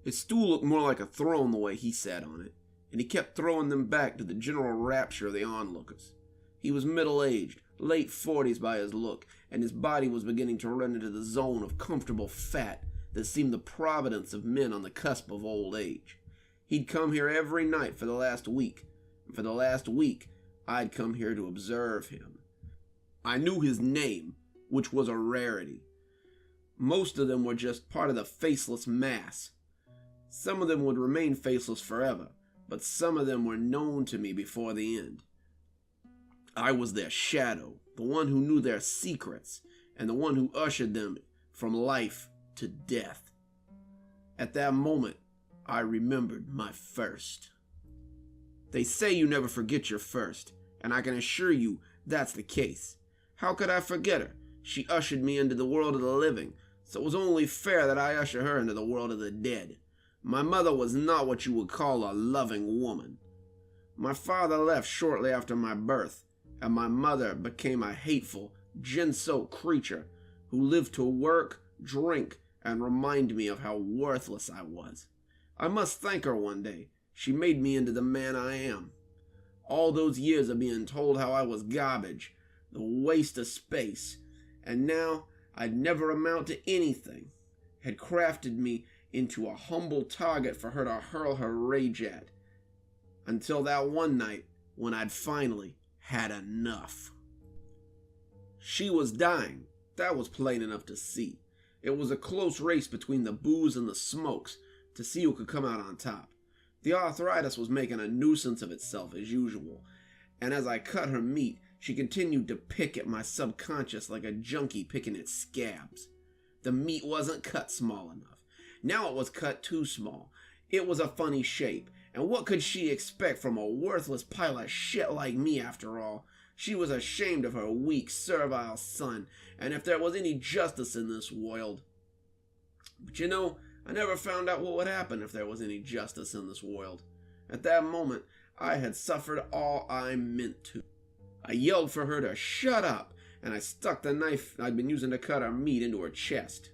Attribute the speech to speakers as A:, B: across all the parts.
A: His stool looked more like a throne the way he sat on it, and he kept throwing them back to the general rapture of the onlookers. He was middle-aged, late 40s by his look, and his body was beginning to run into the zone of comfortable fat that seemed the providence of men on the cusp of old age. He'd come here every night for the last week, and for the last week, I'd come here to observe him. I knew his name, which was a rarity. Most of them were just part of the faceless mass. Some of them would remain faceless forever, but some of them were known to me before the end. I was their shadow, the one who knew their secrets, and the one who ushered them from life to death. At that moment, I remembered my first. They say you never forget your first, and I can assure you that's the case. How could I forget her? She ushered me into the world of the living, so it was only fair that I usher her into the world of the dead. My mother was not what you would call a loving woman. My father left shortly after my birth, and my mother became a hateful, gin-soaked creature who lived to work, drink, and remind me of how worthless I was. I must thank her one day. She made me into the man I am. All those years of being told how I was garbage, the waste of space, and now I'd never amount to anything, had crafted me into a humble target for her to hurl her rage at, until that one night when I'd finally had enough. She was dying. That was plain enough to see. It was a close race between the booze and the smokes to see who could come out on top. The arthritis was making a nuisance of itself as usual, and as I cut her meat, she continued to pick at my subconscious like a junkie picking at scabs. The meat wasn't cut small enough. Now it was cut too small. It was a funny shape, and what could she expect from a worthless pile of shit like me after all? She was ashamed of her weak, servile son, and if there was any justice in this world. But you know, I never found out what would happen if there was any justice in this world. At that moment, I had suffered all I meant to. I yelled for her to shut up, and I stuck the knife I'd been using to cut her meat into her chest.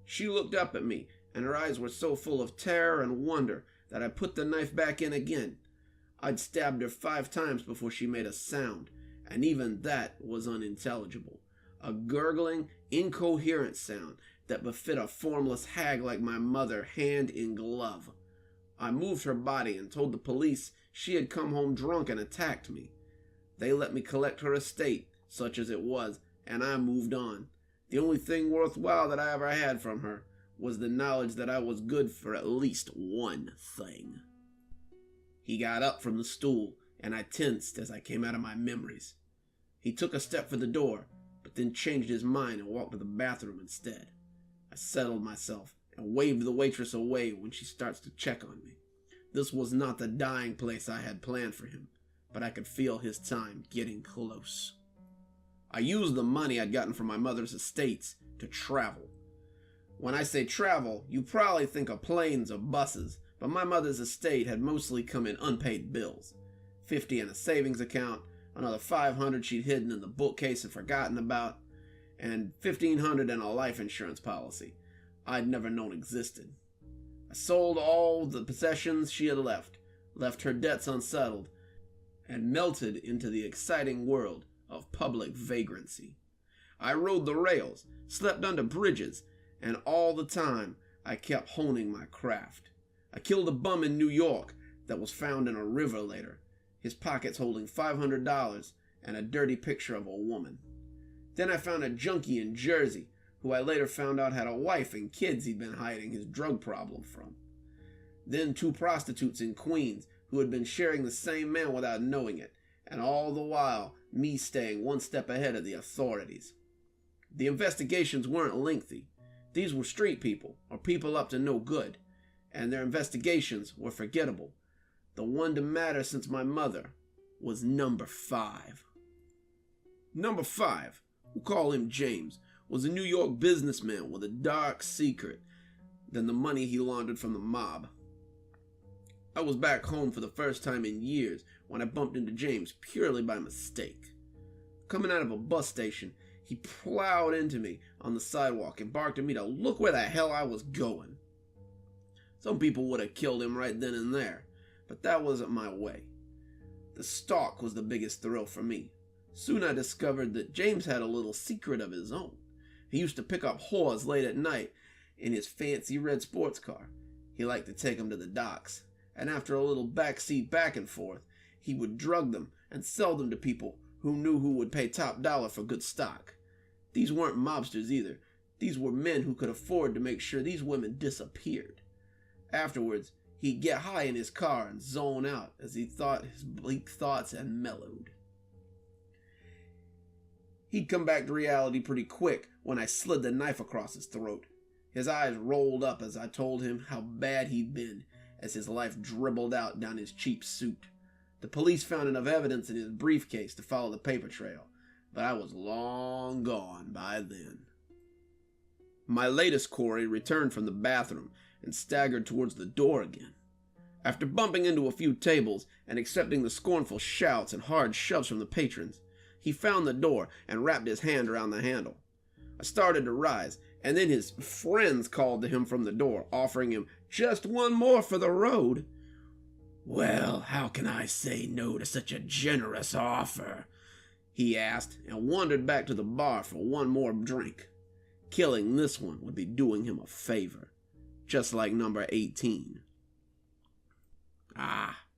A: She looked up at me, and her eyes were so full of terror and wonder that I put the knife back in again. I'd stabbed her 5 times before she made a sound, and even that was unintelligible. A gurgling, incoherent sound that befit a formless hag like my mother, hand in glove. I moved her body and told the police she had come home drunk and attacked me. They let me collect her estate, such as it was, and I moved on. The only thing worthwhile that I ever had from her was the knowledge that I was good for at least one thing. He got up from the stool, and I tensed as I came out of my memories. He took a step for the door, but then changed his mind and walked to the bathroom instead. I settled myself and waved the waitress away when she starts to check on me. This was not the dying place I had planned for him, but I could feel his time getting close. I used the money I'd gotten from my mother's estates to travel. When I say travel, you probably think of planes or buses, but my mother's estate had mostly come in unpaid bills. $50 in a savings account, another $500 she'd hidden in the bookcase and forgotten about, and $1,500 in a life insurance policy I'd never known existed. I sold all the possessions she had left her debts unsettled, and melted into the exciting world of public vagrancy. I rode the rails, slept under bridges, and all the time I kept honing my craft. I killed a bum in New York that was found in a river later, his pockets holding $500 and a dirty picture of a woman. Then I found a junkie in Jersey, who I later found out had a wife and kids he'd been hiding his drug problem from. Then 2 prostitutes in Queens who had been sharing the same man without knowing it, and all the while me staying one step ahead of the authorities. The investigations weren't lengthy. These were street people, or people up to no good, and their investigations were forgettable. The one to matter since my mother was number 5. Number 5, we'll call him James, was a New York businessman with a dark secret than the money he laundered from the mob. I was back home for the first time in years when I bumped into James purely by mistake. Coming out of a bus station, he plowed into me on the sidewalk and barked at me to look where the hell I was going. Some people would have killed him right then and there, but that wasn't my way. The stalk was the biggest thrill for me. Soon I discovered that James had a little secret of his own. He used to pick up whores late at night in his fancy red sports car. He liked to take them to the docks, and after a little backseat back and forth, he would drug them and sell them to people who knew who would pay top dollar for good stock. These weren't mobsters either. These were men who could afford to make sure these women disappeared. Afterwards, he'd get high in his car and zone out as he thought his bleak thoughts had mellowed. He'd come back to reality pretty quick when I slid the knife across his throat. His eyes rolled up as I told him how bad he'd been as his life dribbled out down his cheap suit. The police found enough evidence in his briefcase to follow the paper trail, but I was long gone by then. My latest quarry returned from the bathroom and staggered towards the door again. After bumping into a few tables and accepting the scornful shouts and hard shoves from the patrons, he found the door and wrapped his hand around the handle. I started to rise, and then his friends called to him from the door, offering him just one more for the road. "Well, how can I say no to such a generous offer?" he asked, and wandered back to the bar for one more drink. Killing this one would be doing him a favor, just like number 18.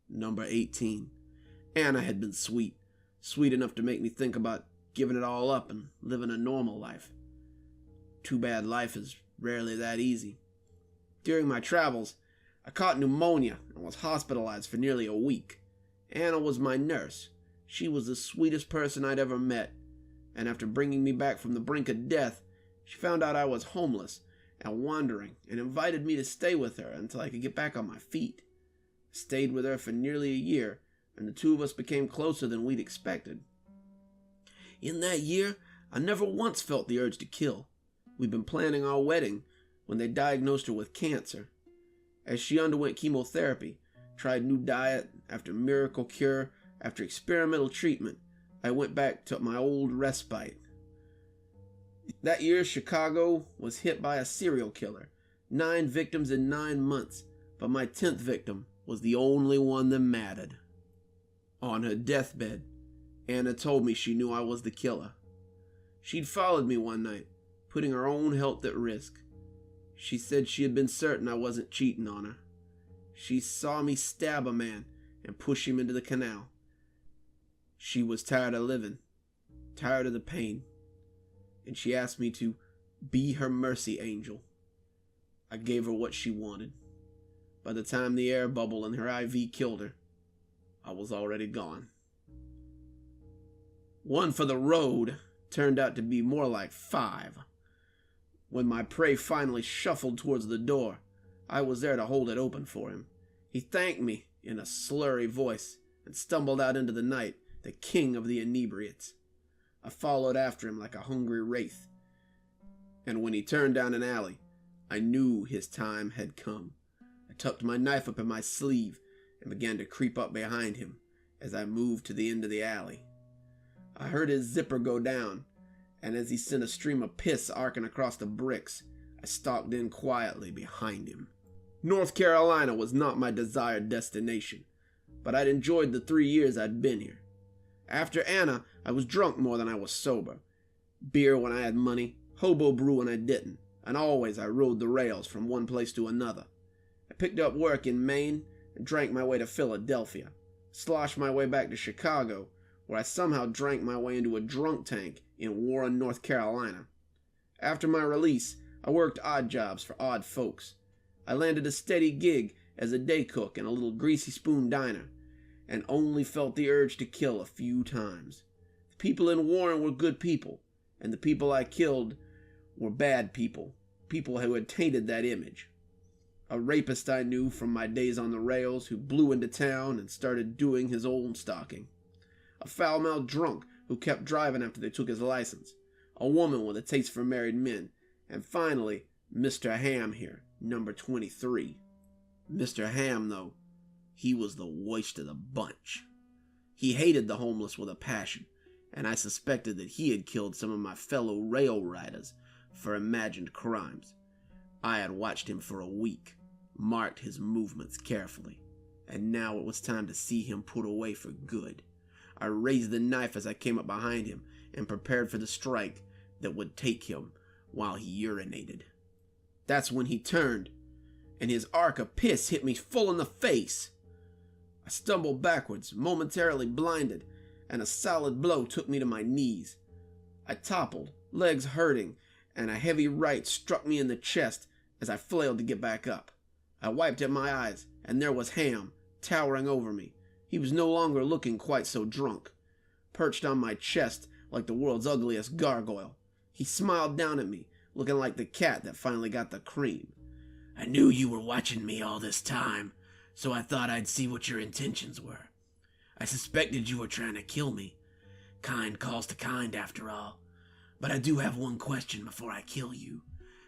A: Number 18. Anna had been sweet enough to make me think about giving it all up and living a normal life. Too bad life is rarely that easy. During my travels, I caught pneumonia and was hospitalized for nearly a week. Anna was my nurse. She was the sweetest person I'd ever met, and after bringing me back from the brink of death, she found out I was homeless and wandering and invited me to stay with her until I could get back on my feet. I stayed with her for nearly a year, and the two of us became closer than we'd expected. In that year, I never once felt the urge to kill. We'd been planning our wedding when they diagnosed her with cancer. As she underwent chemotherapy, tried new diet after miracle cure, after experimental treatment, I went back to my old respite. That year, Chicago was hit by a serial killer. 9 victims in 9 months, but my 10th victim was the only one that mattered. On her deathbed, Anna told me she knew I was the killer. She'd followed me one night, putting her own health at risk. She said she had been certain I wasn't cheating on her. She saw me stab a man and push him into the canal. She was tired of living, tired of the pain, and she asked me to be her mercy angel. I gave her what she wanted. By the time the air bubble in her IV killed her, I was already gone. One for the road turned out to be more like 5. When my prey finally shuffled towards the door, I was there to hold it open for him. He thanked me in a slurry voice and stumbled out into the night, the king of the inebriates. I followed after him like a hungry wraith, and when he turned down an alley, I knew his time had come. I tucked my knife up in my sleeve and began to creep up behind him as I moved to the end of the alley. I heard his zipper go down, and as he sent a stream of piss arcing across the bricks, I stalked in quietly behind him. North Carolina was not my desired destination, but I'd enjoyed the 3 years I'd been here. After Anna, I was drunk more than I was sober. Beer when I had money, hobo brew when I didn't, and always I rode the rails from one place to another. I picked up work in Maine and drank my way to Philadelphia, sloshed my way back to Chicago, where I somehow drank my way into a drunk tank in Warren, North Carolina. After my release, I worked odd jobs for odd folks. I landed a steady gig as a day cook in a little greasy spoon diner, and only felt the urge to kill a few times. The people in Warren were good people, and the people I killed were bad people, people who had tainted that image. A rapist I knew from my days on the rails who blew into town and started doing his own stalking. A foul-mouthed drunk who kept driving after they took his license. A woman with a taste for married men. And finally, Mr. Ham here, number 23. Mr. Ham, though, he was the worst of the bunch. He hated the homeless with a passion, and I suspected that he had killed some of my fellow rail riders for imagined crimes. I had watched him for a week, marked his movements carefully, and now it was time to see him put away for good. I raised the knife as I came up behind him and prepared for the strike that would take him while he urinated. That's when he turned, and his arc of piss hit me full in the face. I stumbled backwards, momentarily blinded, and a solid blow took me to my knees. I toppled, legs hurting, and a heavy right struck me in the chest as I flailed to get back up. I wiped at my eyes, and there was Ham, towering over me. He was no longer looking quite so drunk. Perched on my chest like the world's ugliest gargoyle, he smiled down at me, looking like the cat that finally got the cream. "I knew you were watching me all this time, so I thought I'd see what your intentions were. I suspected you were trying to kill me. Kind calls to kind, after all. But I do have one question before I kill you.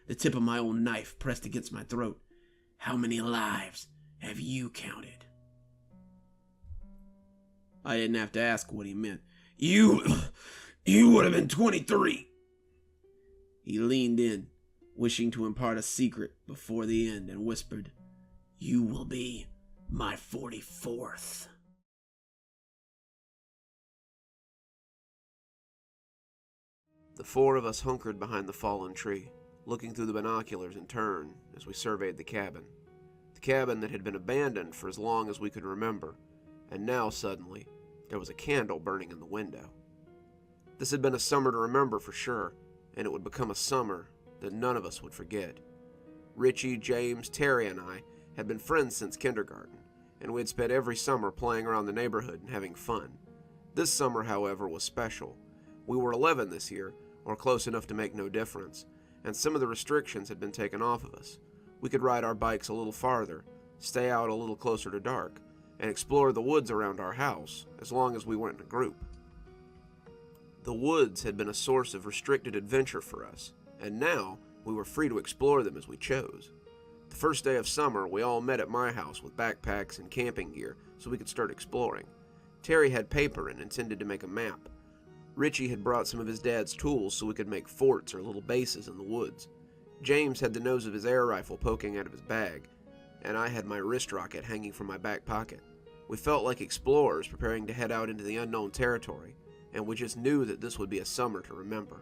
A: The tip of my own knife pressed against my throat. How many lives have you counted?" I didn't have to ask what he meant. You would have been 23. He leaned in, wishing to impart a secret before the end, and whispered, "You will be my 44th. The four of us hunkered behind the fallen tree, looking through the binoculars in turn as we surveyed the cabin that had been abandoned for as long as we could remember, and now suddenly there was a candle burning in the window. This had been a summer to remember for sure, and it would become a summer that none of us would forget. Richie, James, Terry, and I had been friends since kindergarten, and we had spent every summer playing around the neighborhood and having fun. This summer, however, was special. We were 11 this year, or close enough to make no difference, and some of the restrictions had been taken off of us. We could ride our bikes a little farther, stay out a little closer to dark, and explore the woods around our house, as long as we weren't in a group. The woods had been a source of restricted adventure for us, and now we were free to explore them as we chose. The first day of summer, we all met at my house with backpacks and camping gear so we could start exploring. Terry had paper and intended to make a map. Richie had brought some of his dad's tools so we could make forts or little bases in the woods. James had the nose of his air rifle poking out of his bag, and I had my wrist rocket hanging from my back pocket. We felt like explorers preparing to head out into the unknown territory, and we just knew that this would be a summer to remember.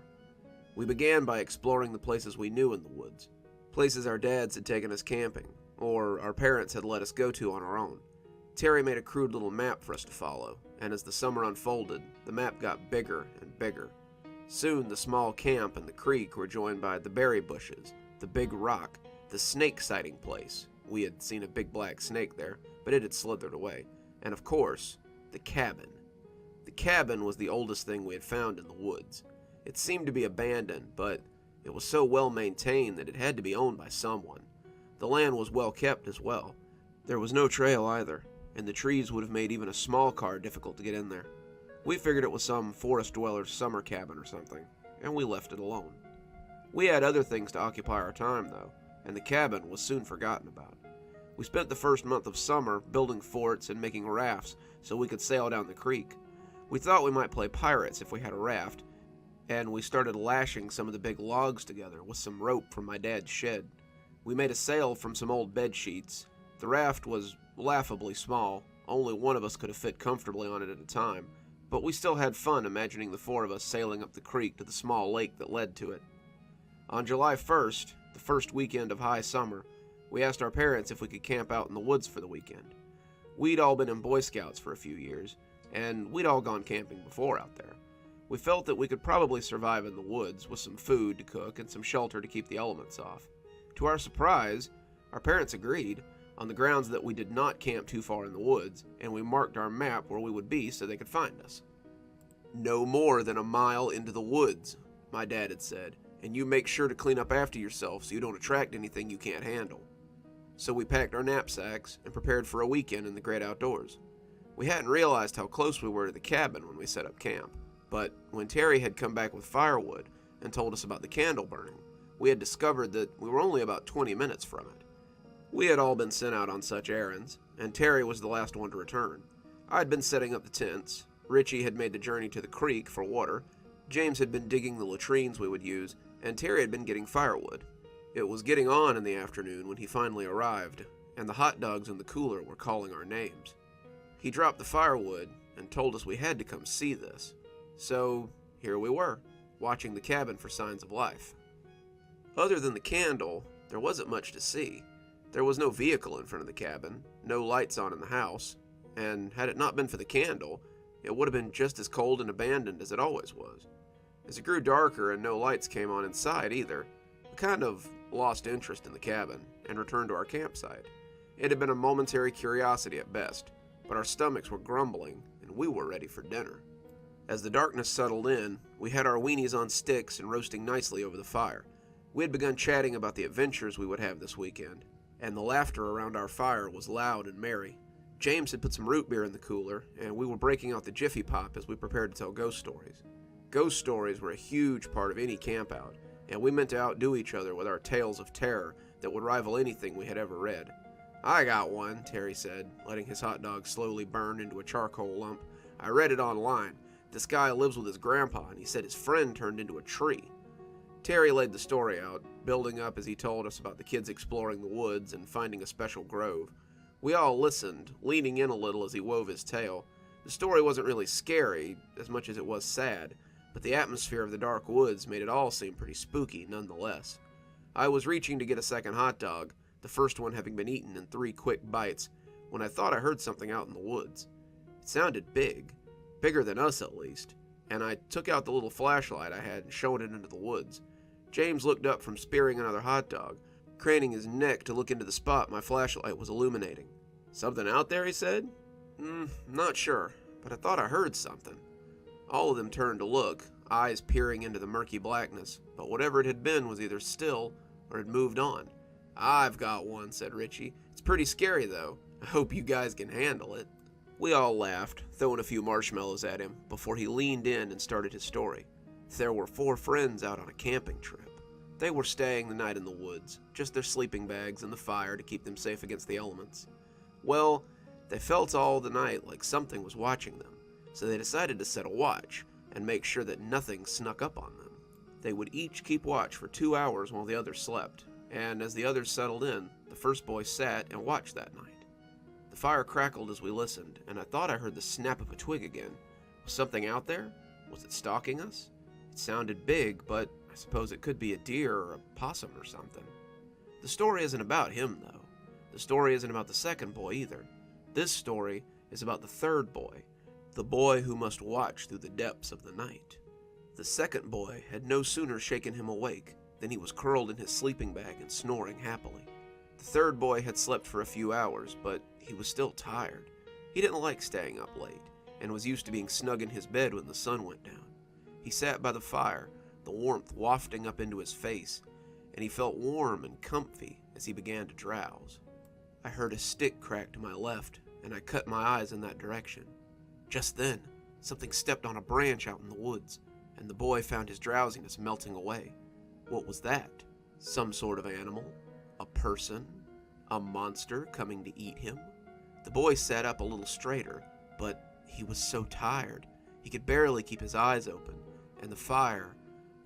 A: We began by exploring the places we knew in the woods, places our dads had taken us camping, or our parents had let us go to on our own. Terry made a crude little map for us to follow, and as the summer unfolded, the map got bigger and bigger. Soon the small camp and the creek were joined by the berry bushes, the big rock, the snake sighting place. We had seen a big black snake there, but it had slithered away. And of course, the cabin. The cabin was the oldest thing we had found in the woods. It seemed to be abandoned, but it was so well maintained that it had to be owned by someone. The land was well kept as well. There was no trail either, and the trees would have made even a small car difficult to get in there. We figured it was some forest dweller's summer cabin or something, and we left it alone. We had other things to occupy our time, though, and the cabin was soon forgotten about. We spent the first month of summer building forts and making rafts so we could sail down the creek. We thought we might play pirates if we had a raft, and we started lashing some of the big logs together with some rope from my dad's shed. We made a sail from some old bed sheets. The raft was laughably small, only one of us could have fit comfortably on it at a time, but we still had fun imagining the four of us sailing up the creek to the small lake that led to it. On July 1st, the first weekend of high summer, we asked our parents if we could camp out in the woods for the weekend. We'd all been in Boy Scouts for a few years, and we'd all gone camping before out there. We felt that we could probably survive in the woods with some food to cook and some shelter to keep the elements off. To our surprise, our parents agreed, on the grounds that we did not camp too far in the woods, and we marked our map where we would be so they could find us. "No more than a mile into the woods," my dad had said, "and you make sure to clean up after yourself so you don't attract anything you can't handle." So we packed our knapsacks and prepared for a weekend in the great outdoors. We hadn't realized how close we were to the cabin when we set up camp, but when Terry had come back with firewood and told us about the candle burning, we had discovered that we were only about 20 minutes from it. We had all been sent out on such errands, and Terry was the last one to return. I had been setting up the tents, Richie had made the journey to the creek for water, James had been digging the latrines we would use, and Terry had been getting firewood. It was getting on in the afternoon when he finally arrived, and the hot dogs in the cooler were calling our names. He dropped the firewood and told us we had to come see this. So here we were, watching the cabin for signs of life. Other than the candle, there wasn't much to see. There was no vehicle in front of the cabin, no lights on in the house, and had it not been for the candle, it would have been just as cold and abandoned as it always was. As it grew darker and no lights came on inside either, we kind of lost interest in the cabin and returned to our campsite. It had been a momentary curiosity at best, but our stomachs were grumbling and we were ready for dinner. As the darkness settled in, we had our weenies on sticks and roasting nicely over the fire. We had begun chatting about the adventures we would have this weekend, and the laughter around our fire was loud and merry. James had put some root beer in the cooler, and we were breaking out the Jiffy Pop as we prepared to tell ghost stories. Ghost stories were a huge part of any campout, and we meant to outdo each other with our tales of terror that would rival anything we had ever read. "I got one," Terry said, letting his hot dog slowly burn into a charcoal lump. "I read it online. This guy lives with his grandpa, and he said his friend turned into a tree." Terry laid the story out, building up as he told us about the kids exploring the woods and finding a special grove. We all listened, leaning in a little as he wove his tale. The story wasn't really scary, as much as it was sad, but the atmosphere of the dark woods made it all seem pretty spooky nonetheless. I was reaching to get a second hot dog, the first one having been eaten in 3 quick bites, when I thought I heard something out in the woods. It sounded big, bigger than us at least, and I took out the little flashlight I had and shone it into the woods. James looked up from spearing another hot dog, craning his neck to look into the spot my flashlight was illuminating. "Something out there?" he said. Not sure, but I thought I heard something." All of them turned to look, eyes peering into the murky blackness, but whatever it had been was either still or had moved on. "I've got one," said Richie. "It's pretty scary, though. I hope you guys can handle it." We all laughed, throwing a few marshmallows at him, before he leaned in and started his story. There were 4 friends out on a camping trip. They were staying the night in the woods, just their sleeping bags and the fire to keep them safe against the elements. Well, they felt all the night like something was watching them, so they decided to set a watch and make sure that nothing snuck up on them. They would each keep watch for 2 hours while the others slept, and as the others settled in, the first boy sat and watched that night. The fire crackled as we listened, and I thought I heard the snap of a twig again. Was something out there? Was it stalking us? It sounded big, but I suppose it could be a deer or a possum or something. The story isn't about him, though. The story isn't about the second boy either. This story is about the third boy, the boy who must watch through the depths of the night. The second boy had no sooner shaken him awake than he was curled in his sleeping bag and snoring happily. The third boy had slept for a few hours, but he was still tired. He didn't like staying up late, and was used to being snug in his bed when the sun went down. He sat by the fire, the warmth wafting up into his face, and he felt warm and comfy as he began to drowse. I heard a stick crack to my left, and I cut my eyes in that direction. Just then, something stepped on a branch out in the woods, and the boy found his drowsiness melting away. What was that? Some sort of animal? A person? A monster coming to eat him? The boy sat up a little straighter, but he was so tired, he could barely keep his eyes open, and the fire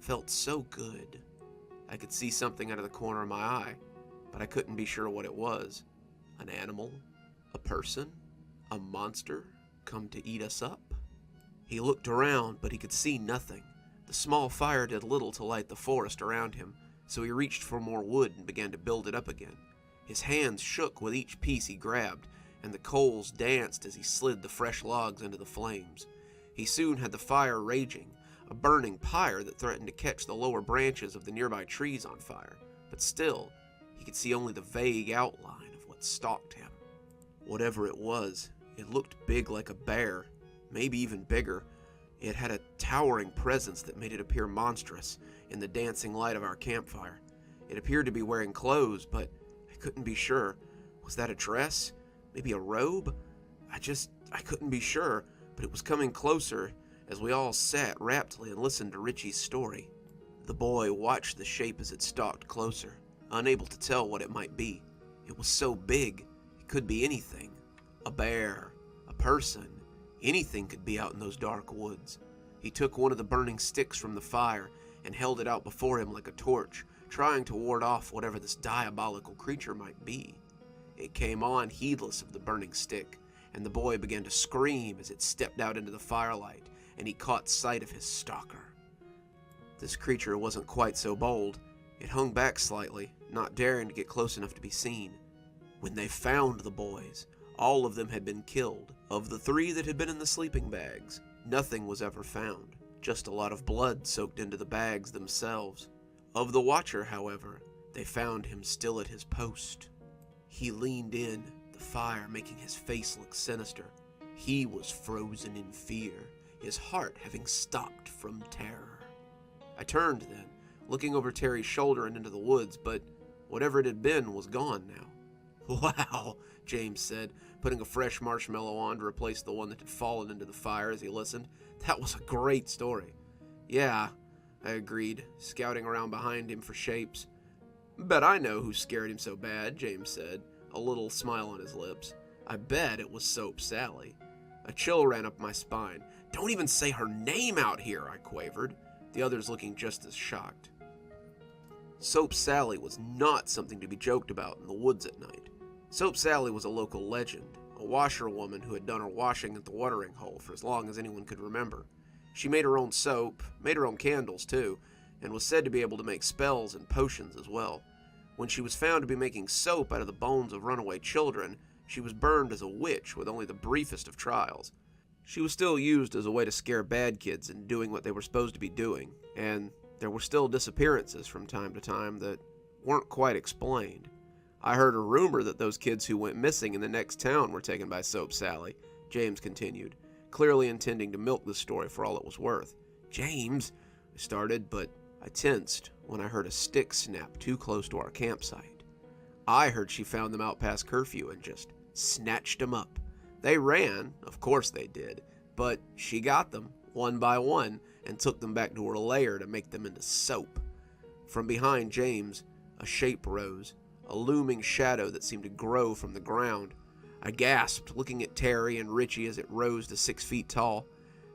A: felt so good. I could see something out of the corner of my eye, but I couldn't be sure what it was. An animal? A person? A monster come to eat us up? He looked around, but he could see nothing. The small fire did little to light the forest around him, so he reached for more wood and began to build it up again. His hands shook with each piece he grabbed, and the coals danced as he slid the fresh logs into the flames. He soon had the fire raging, a burning pyre that threatened to catch the lower branches of the nearby trees on fire, but still, he could see only the vague outline of what stalked him. Whatever it was, it looked big like a bear, maybe even bigger. It had a towering presence that made it appear monstrous in the dancing light of our campfire. It appeared to be wearing clothes, but I couldn't be sure. Was that a dress? Maybe a robe? I couldn't be sure, but it was coming closer as we all sat raptly and listened to Richie's story. The boy watched the shape as it stalked closer, unable to tell what it might be. It was so big, it could be anything. A bear, a person, anything could be out in those dark woods. He took one of the burning sticks from the fire and held it out before him like a torch, trying to ward off whatever this diabolical creature might be. It came on heedless of the burning stick, and the boy began to scream as it stepped out into the firelight, and he caught sight of his stalker. This creature wasn't quite so bold. It hung back slightly, not daring to get close enough to be seen. When they found the boys, all of them had been killed. Of the 3 that had been in the sleeping bags, nothing was ever found, just a lot of blood soaked into the bags themselves. Of the Watcher, however, they found him still at his post. He leaned in, the fire making his face look sinister. He was frozen in fear, his heart having stopped from terror. I turned then, looking over Terry's shoulder and into the woods, but whatever it had been was gone now. "Wow," James said, putting a fresh marshmallow on to replace the one that had fallen into the fire as he listened. "That was a great story." "Yeah," I agreed, scouting around behind him for shapes. "Bet I know who scared him so bad," James said, a little smile on his lips. "I bet it was Soap Sally." A chill ran up my spine. "Don't even say her name out here," I quavered, the others looking just as shocked. Soap Sally was not something to be joked about in the woods at night. Soap Sally was a local legend, a washerwoman who had done her washing at the watering hole for as long as anyone could remember. She made her own soap, made her own candles too, and was said to be able to make spells and potions as well. When she was found to be making soap out of the bones of runaway children, she was burned as a witch with only the briefest of trials. She was still used as a way to scare bad kids into doing what they were supposed to be doing, and there were still disappearances from time to time that weren't quite explained. I heard a rumor that those kids who went missing in the next town were taken by Soap Sally, James continued, clearly intending to milk the story for all it was worth. "James," I started, but I tensed when I heard a stick snap too close to our campsite. I heard she found them out past curfew and just snatched them up. They ran, of course they did, but she got them, one by one, and took them back to her lair to make them into soap. From behind James, a shape rose, a looming shadow that seemed to grow from the ground. I gasped, looking at Terry and Richie as it rose to 6 feet tall.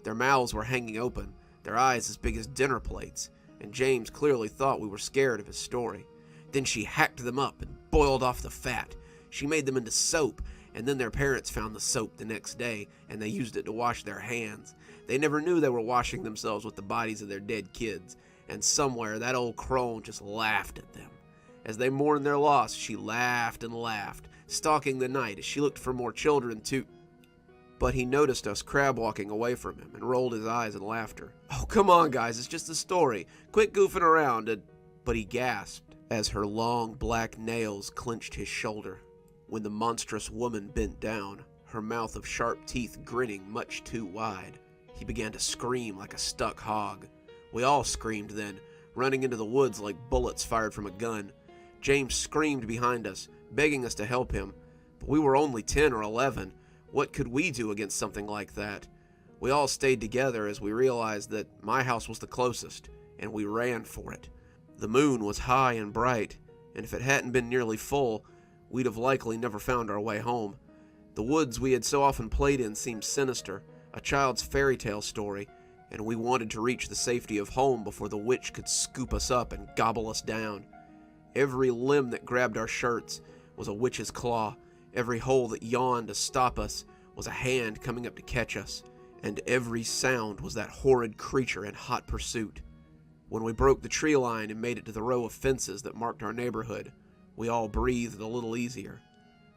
A: Their mouths were hanging open, their eyes as big as dinner plates, and James clearly thought we were scared of his story. Then she hacked them up and boiled off the fat. She made them into soap, and then their parents found the soap the next day, and they used it to wash their hands. They never knew they were washing themselves with the bodies of their dead kids, and somewhere that old crone just laughed at them. As they mourned their loss, she laughed and laughed, stalking the night as she looked for more children to... But he noticed us crab-walking away from him and rolled his eyes in laughter. "Oh, come on, guys, it's just a story. Quit goofing around," But he gasped as her long black nails clenched his shoulder. When the monstrous woman bent down, her mouth of sharp teeth grinning much too wide, he began to scream like a stuck hog. We all screamed then, running into the woods like bullets fired from a gun. James screamed behind us, begging us to help him, but we were only 10 or 11. What could we do against something like that? We all stayed together as we realized that my house was the closest, and we ran for it. The moon was high and bright, and if it hadn't been nearly full, we'd have likely never found our way home. The woods we had so often played in seemed sinister, a child's fairy tale story, and we wanted to reach the safety of home before the witch could scoop us up and gobble us down. Every limb that grabbed our shirts was a witch's claw. Every hole that yawned to stop us was a hand coming up to catch us, and every sound was that horrid creature in hot pursuit. When we broke the tree line and made it to the row of fences that marked our neighborhood, we all breathed a little easier.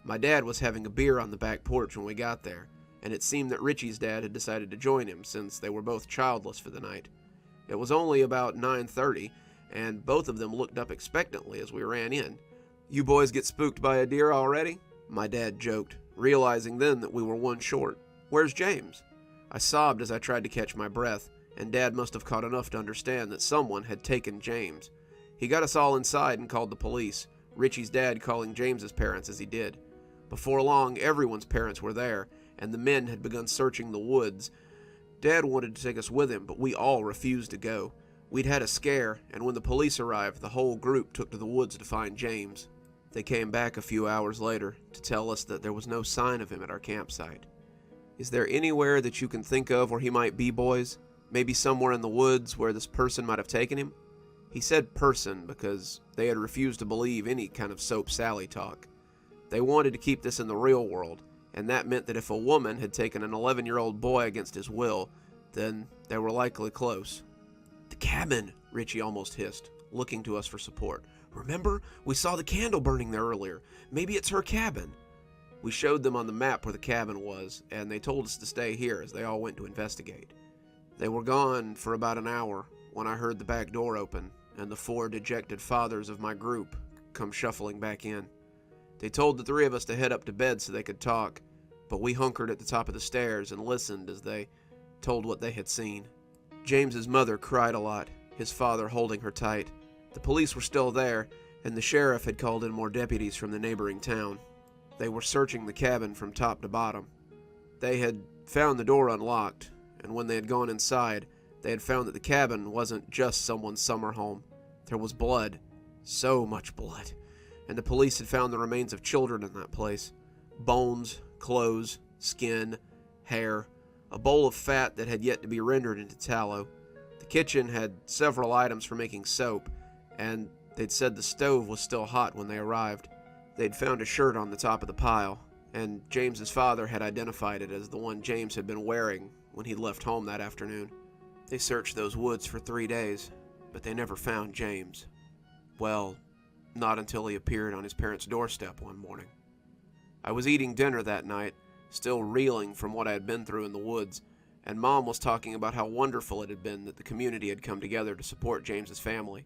A: My dad was having a beer on the back porch when we got there, and it seemed that Richie's dad had decided to join him since they were both childless for the night. It was only about 9:30, and both of them looked up expectantly as we ran in. "You boys get spooked by a deer already?" my dad joked, realizing then that we were one short. "Where's James?" I sobbed as I tried to catch my breath, and Dad must have caught enough to understand that someone had taken James. He got us all inside and called the police, Richie's dad calling James's parents as he did. Before long, everyone's parents were there, and the men had begun searching the woods. Dad wanted to take us with him, but we all refused to go. We'd had a scare, and when the police arrived, the whole group took to the woods to find James. They came back a few hours later to tell us that there was no sign of him at our campsite. "Is there anywhere that you can think of where he might be, boys? Maybe somewhere in the woods where this person might have taken him?"
B: He said person because they had refused to believe any kind of Soap Sally talk. They wanted to keep this in the real world, and that meant that if a woman had taken an 11-year-old boy against his will, then they were likely close. "The cabin," Richie almost hissed, looking to us for support. "Remember? We saw the candle burning there earlier. Maybe it's her cabin." We showed them on the map where the cabin was, and they told us to stay here as they all went to investigate. They were gone for about an hour when I heard the back door open and the 4 dejected fathers of my group come shuffling back in. They told the 3 of us to head up to bed so they could talk, but we hunkered at the top of the stairs and listened as they told what they had seen. James's mother cried a lot, his father holding her tight. The police were still there, and the sheriff had called in more deputies from the neighboring town. They were searching the cabin from top to bottom. They had found the door unlocked, and when they had gone inside, they had found that the cabin wasn't just someone's summer home. There was blood, so much blood, and the police had found the remains of children in that place. Bones, clothes, skin, hair, a bowl of fat that had yet to be rendered into tallow. The kitchen had several items for making soap, and they'd said the stove was still hot when they arrived. They'd found a shirt on the top of the pile, and James's father had identified it as the one James had been wearing when he'd left home that afternoon. They searched those woods for 3 days, but they never found James. Well, not until he appeared on his parents' doorstep one morning. I was eating dinner that night, still reeling from what I had been through in the woods, and Mom was talking about how wonderful it had been that the community had come together to support James's family.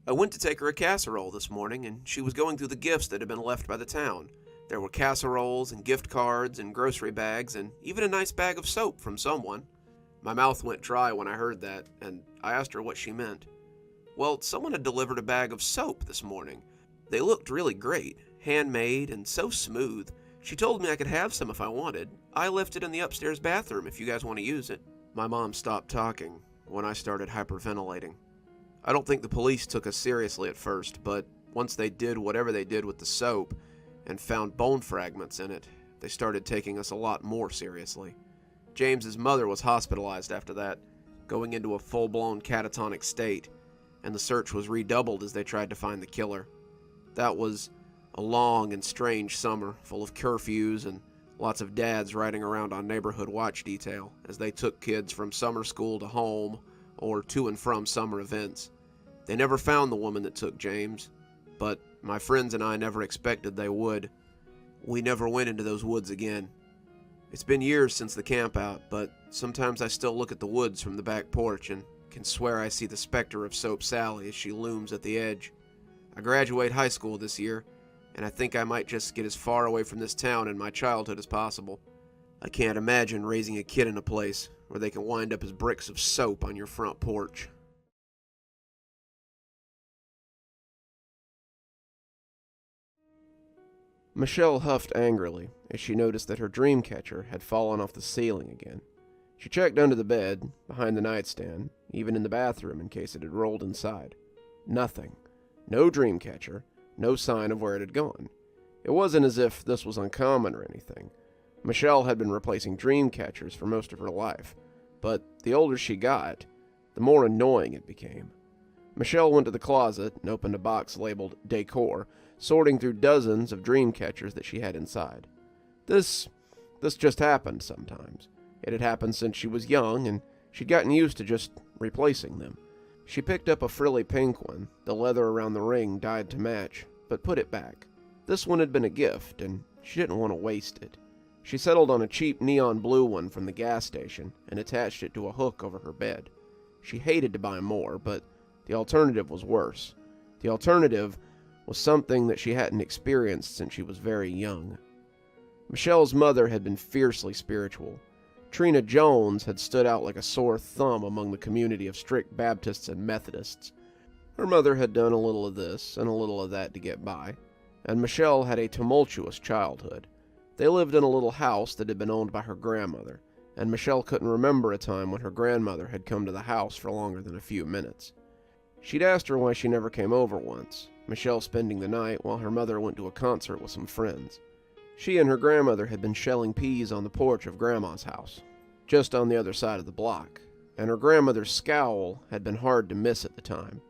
B: I went to take her a casserole this morning, and she was going through the gifts that had been left by the town. There were casseroles and gift cards and grocery bags and even a nice bag of soap from someone. My mouth went dry when I heard that, and I asked her what she meant. Well, someone had delivered a bag of soap this morning. They looked really great, handmade and so smooth. She told me I could have some if I wanted. I left it in the upstairs bathroom if you guys want to use it. My mom stopped talking when I started hyperventilating. I don't think the police took us seriously at first, but once they did whatever they did with the soap and found bone fragments in it, they started taking us a lot more seriously. James's mother was hospitalized after that, going into a full-blown catatonic state, and the search was redoubled as they tried to find the killer. That was a long and strange summer, full of curfews and lots of dads riding around on neighborhood watch detail as they took kids from summer school to home or to and from summer events. They never found the woman that took James, but my friends and I never expected they would. We never went into those woods again. It's been years since the campout, but sometimes I still look at the woods from the back porch and can swear I see the specter of Soap Sally as she looms at the edge. I graduate high school this year, and I think I might just get as far away from this town and my childhood as possible. I can't imagine raising a kid in a place where they can wind up as bricks of soap on your front porch. Michelle huffed angrily as she noticed that her dream catcher had fallen off the ceiling again. She checked under the bed, behind the nightstand, even in the bathroom in case it had rolled inside. Nothing. No dream catcher, no sign of where it had gone. It wasn't as if this was uncommon or anything. Michelle had been replacing dream catchers for most of her life, but the older she got, the more annoying it became. Michelle went to the closet and opened a box labeled Decor, sorting through dozens of dream catchers that she had inside. This just happened sometimes. It had happened since she was young, and she'd gotten used to just replacing them. She picked up a frilly pink one, the leather around the ring dyed to match, but put it back. This one had been a gift, and she didn't want to waste it. She settled on a cheap neon blue one from the gas station and attached it to a hook over her bed. She hated to buy more, but the alternative was worse. The alternative was something that she hadn't experienced since she was very young. Michelle's mother had been fiercely spiritual. Trina Jones had stood out like a sore thumb among the community of strict Baptists and Methodists. Her mother had done a little of this and a little of that to get by, and Michelle had a tumultuous childhood. They lived in a little house that had been owned by her grandmother, and Michelle couldn't remember a time when her grandmother had come to the house for longer than a few minutes. She'd asked her why she never came over once, Michelle spending the night while her mother went to a concert with some friends. She and her grandmother had been shelling peas on the porch of Grandma's house, just on the other side of the block, and her grandmother's scowl had been hard to miss at the time.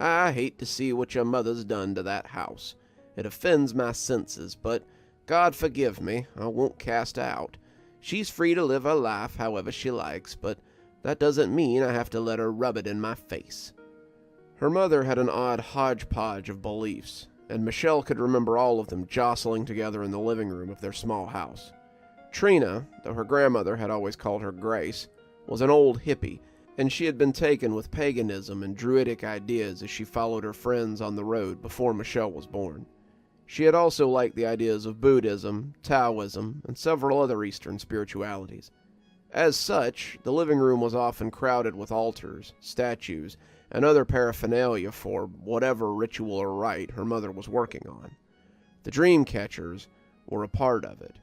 B: I hate to see what your mother's done to that house. It offends my senses, but God forgive me, I won't cast her out. She's free to live her life however she likes, but that doesn't mean I have to let her rub it in my face." Her mother had an odd hodgepodge of beliefs, and Michelle could remember all of them jostling together in the living room of their small house. Trina, though her grandmother had always called her Grace, was an old hippie, and she had been taken with paganism and druidic ideas as she followed her friends on the road before Michelle was born. She had also liked the ideas of Buddhism, Taoism, and several other Eastern spiritualities. As such, the living room was often crowded with altars, statues, and other paraphernalia for whatever ritual or rite her mother was working on. The dream catchers were a part of it.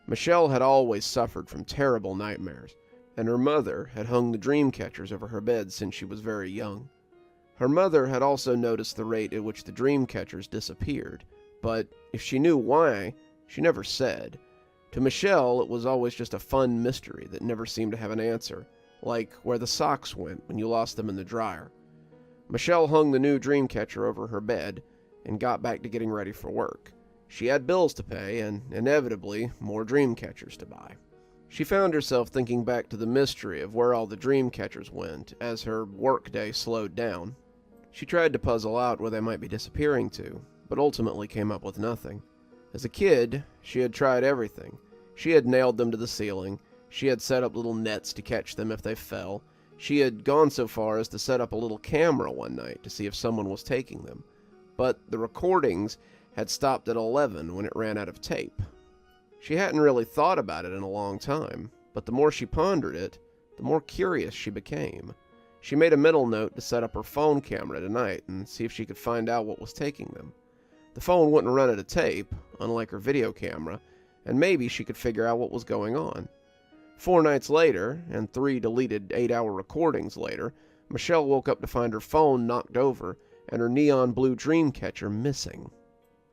B: Michelle had always suffered from terrible nightmares, and her mother had hung the dream catchers over her bed since she was very young. Her mother had also noticed the rate at which the dream catchers disappeared, but if she knew why, she never said. To Michelle, it was always just a fun mystery that never seemed to have an answer, like where the socks went when you lost them in the dryer. Michelle hung the new dream catcher over her bed and got back to getting ready for work. She had bills to pay and, inevitably, more dream catchers to buy. She found herself thinking back to the mystery of where all the dream catchers went as her workday slowed down. She tried to puzzle out where they might be disappearing to, but ultimately came up with nothing. As a kid, she had tried everything. She had nailed them to the ceiling. She had set up little nets to catch them if they fell. She had gone so far as to set up a little camera one night to see if someone was taking them. But the recordings had stopped at 11 when it ran out of tape. She hadn't really thought about it in a long time, but the more she pondered it, the more curious she became. She made a mental note to set up her phone camera tonight and see if she could find out what was taking them. The phone wouldn't run out of tape, unlike her video camera, and maybe she could figure out what was going on. 4 nights later, and 3 deleted 8-hour recordings later, Michelle woke up to find her phone knocked over and her neon blue dream catcher missing.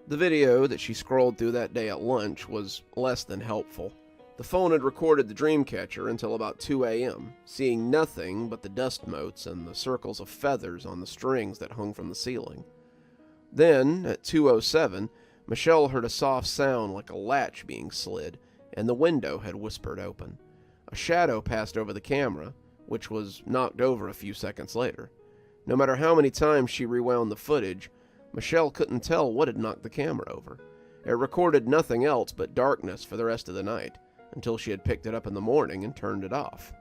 B: The video that she scrolled through that day at lunch was less than helpful. The phone had recorded the dream catcher until about 2 a.m., seeing nothing but the dust motes and the circles of feathers on the strings that hung from the ceiling. Then, at 2:07, Michelle heard a soft sound like a latch being slid, and the window had whispered open. A shadow passed over the camera, which was knocked over a few seconds later. No matter how many times she rewound the footage, Michelle couldn't tell what had knocked the camera over. It recorded nothing else but darkness for the rest of the night, until she had picked it up in the morning and turned it off.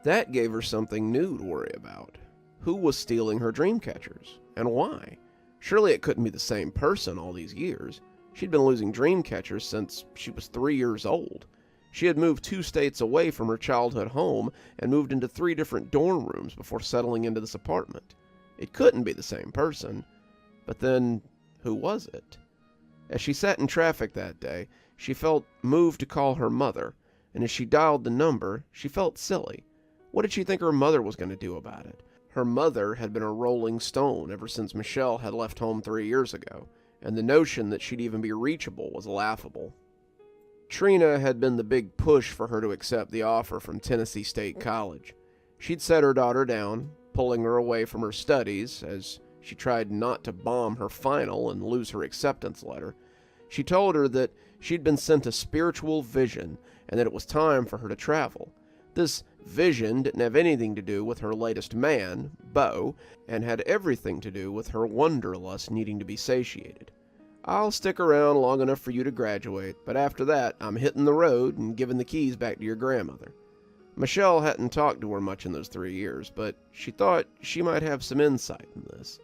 B: That gave her something new to worry about. Who was stealing her dream catchers, and why? Surely it couldn't be the same person all these years. She'd been losing dream catchers since she was 3 years old. She had moved 2 states away from her childhood home and moved into 3 different dorm rooms before settling into this apartment. It couldn't be the same person. But then, who was it? As she sat in traffic that day, she felt moved to call her mother, and as she dialed the number, she felt silly. What did she think her mother was going to do about it? Her mother had been a rolling stone ever since Michelle had left home 3 years ago, and the notion that she'd even be reachable was laughable. Trina had been the big push for her to accept the offer from Tennessee State College. She'd set her daughter down, pulling her away from her studies as she tried not to bomb her final and lose her acceptance letter. She told her that she'd been sent a spiritual vision and that it was time for her to travel. This vision didn't have anything to do with her latest man, Beau, and had everything to do with her wanderlust needing to be satiated. "I'll stick around long enough for you to graduate, but after that, I'm hitting the road and giving the keys back to your grandmother." Michelle hadn't talked to her much in those 3 years, but she thought she might have some insight in this.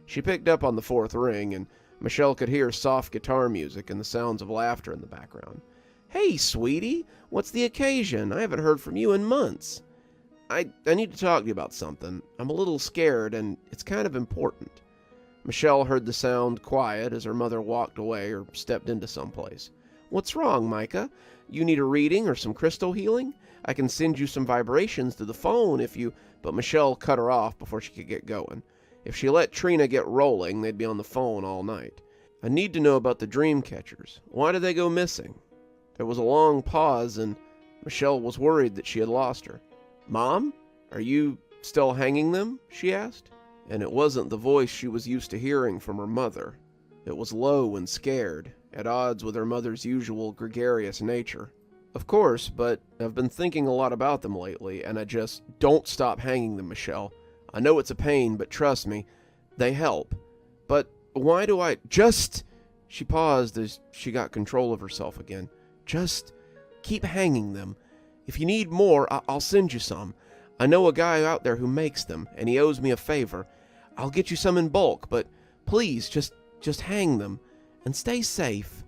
B: She picked up on the 4th ring, and Michelle could hear soft guitar music and the sounds of laughter in the background. "Hey, sweetie, what's the occasion? I haven't heard from you in months." I need to talk to you about something. I'm a little scared, and it's kind of important." Michelle heard the sound quiet as her mother walked away or stepped into someplace. "What's wrong, Micah? You need a reading or some crystal healing? I can send you some vibrations through the phone if you..." But Michelle cut her off before she could get going. If she let Trina get rolling, they'd be on the phone all night. "I need to know about the dream catchers. Why did they go missing?" There was a long pause, and Michelle was worried that she had lost her. "Mom, are you still hanging them?" she asked. and it wasn't the voice she was used to hearing from her mother. It was low and scared, at odds with her mother's usual gregarious nature. Of course, but I've been thinking a lot about them lately, and I just don't stop hanging them, Michelle. I know it's a pain, but trust me, they help. But why do I just... She paused as she got control of herself again. Just keep hanging them. If you need more, I'll send you some. I know a guy out there who makes them, and he owes me a favor. I'll get you some in bulk, but please, just hang them. And stay safe.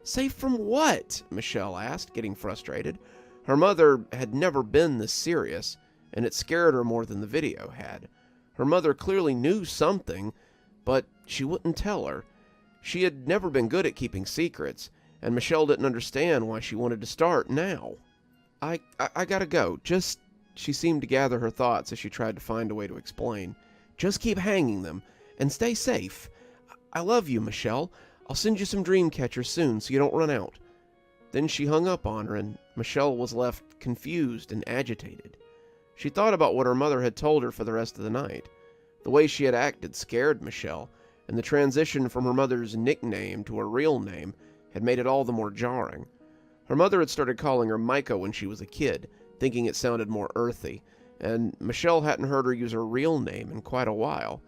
B: Safe from what? Michelle asked, getting frustrated. Her mother had never been this serious, and it scared her more than the video had. Her mother clearly knew something, but she wouldn't tell her. She had never been good at keeping secrets, and Michelle didn't understand why she wanted to start now. I gotta go. She seemed to gather her thoughts as she tried to find a way to explain. Just keep hanging them, and stay safe. I love you, Michelle. I'll send you some dream catchers soon so you don't run out. Then she hung up on her, and Michelle was left confused and agitated. She thought about what her mother had told her for the rest of the night. The way she had acted scared Michelle, and the transition from her mother's nickname to her real name had made it all the more jarring. Her mother had started calling her Micah when she was a kid, thinking it sounded more earthy, and Michelle hadn't heard her use her real name in quite a while.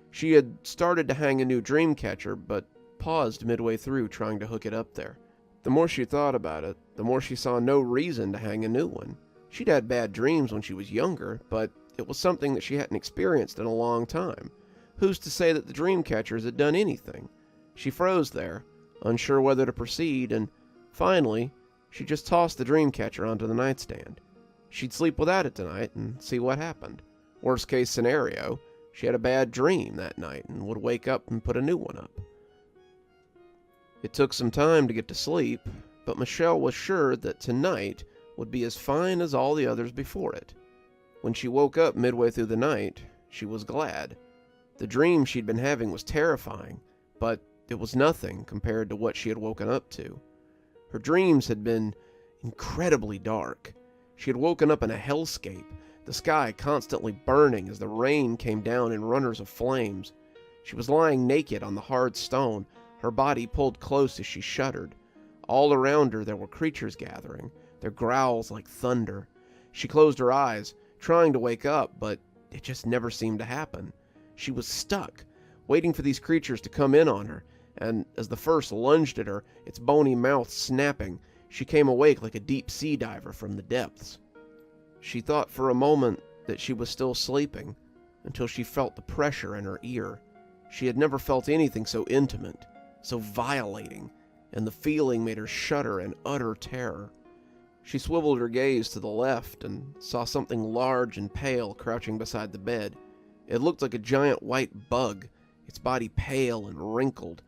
B: She had started to hang a new dream catcher, but paused midway through trying to hook it up there. The more she thought about it, the more she saw no reason to hang a new one. She'd had bad dreams when she was younger, but it was something that she hadn't experienced in a long time. Who's to say that the dream catchers had done anything? She froze there, unsure whether to proceed, and finally, she just tossed the dream catcher onto the nightstand. She'd sleep without it tonight and see what happened. Worst case scenario, she had a bad dream that night and would wake up and put a new one up. It took some time to get to sleep, but Michelle was sure that tonight would be as fine as all the others before it. When she woke up midway through the night, she was glad. The dream she'd been having was terrifying, but it was nothing compared to what she had woken up to. Her dreams had been incredibly dark. She had woken up in a hellscape, the sky constantly burning as the rain came down in runners of flames. She was lying naked on the hard stone, her body pulled close as she shuddered. All around her there were creatures gathering, their growls like thunder. She closed her eyes, trying to wake up, but it just never seemed to happen. She was stuck, waiting for these creatures to come in on her, and as the first lunged at her, its bony mouth snapping, she came awake like a deep sea diver from the depths. She thought for a moment that she was still sleeping, until she felt the pressure in her ear. She had never felt anything so intimate, so violating, and the feeling made her shudder in utter terror. She swiveled her gaze to the left and saw something large and pale crouching beside the bed. It looked like a giant white bug, its body pale and wrinkled.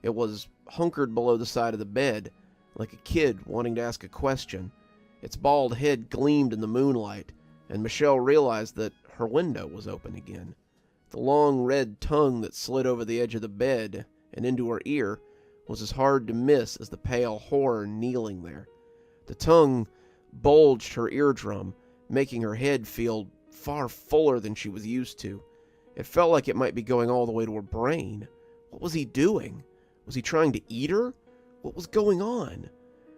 B: It was hunkered below the side of the bed, like a kid wanting to ask a question. Its bald head gleamed in the moonlight, and Michelle realized that her window was open again. The long red tongue that slid over the edge of the bed and into her ear was as hard to miss as the pale horror kneeling there. The tongue bulged her eardrum, making her head feel far fuller than she was used to. It felt like it might be going all the way to her brain. What was he doing? Was he trying to eat her? What was going on?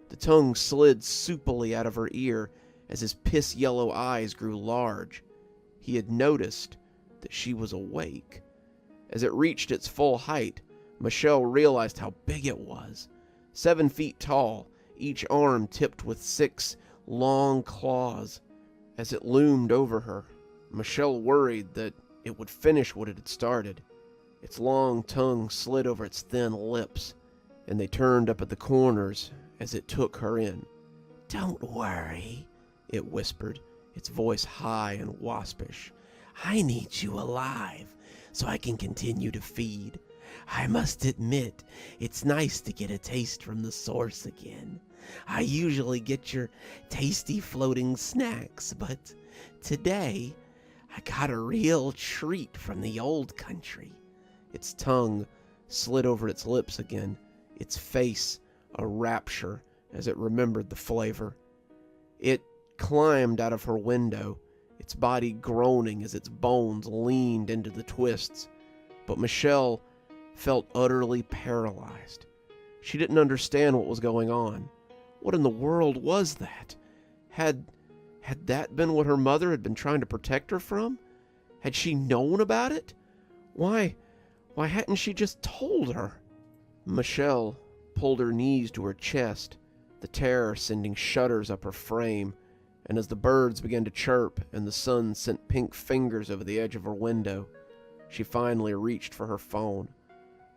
B: The tongue slid soupily out of her ear as his piss-yellow eyes grew large. He had noticed that she was awake. As it reached its full height, Michelle realized how big it was. 7 feet tall, each arm tipped with 6 long claws. As it loomed over her, Michelle worried that it would finish what it had started. Its long tongue slid over its thin lips, and they turned up at the corners as it took her in. "Don't worry," it whispered, its voice high and waspish. "I need you alive so I can continue to feed. I must admit, it's nice to get a taste from the source again. I usually get your tasty floating snacks, but today I got a real treat from the old country." Its tongue slid over its lips again, its face a rapture as it remembered the flavor. It climbed out of her window its body groaning as its bones leaned into the twists. But Michelle felt utterly paralyzed. She didn't understand what was going on. What in the world was that? Had that been what her mother had been trying to protect her from? Had she known about it? Why hadn't she just told her? Michelle pulled her knees to her chest, the terror sending shudders up her frame, and as the birds began to chirp and the sun sent pink fingers over the edge of her window, she finally reached for her phone.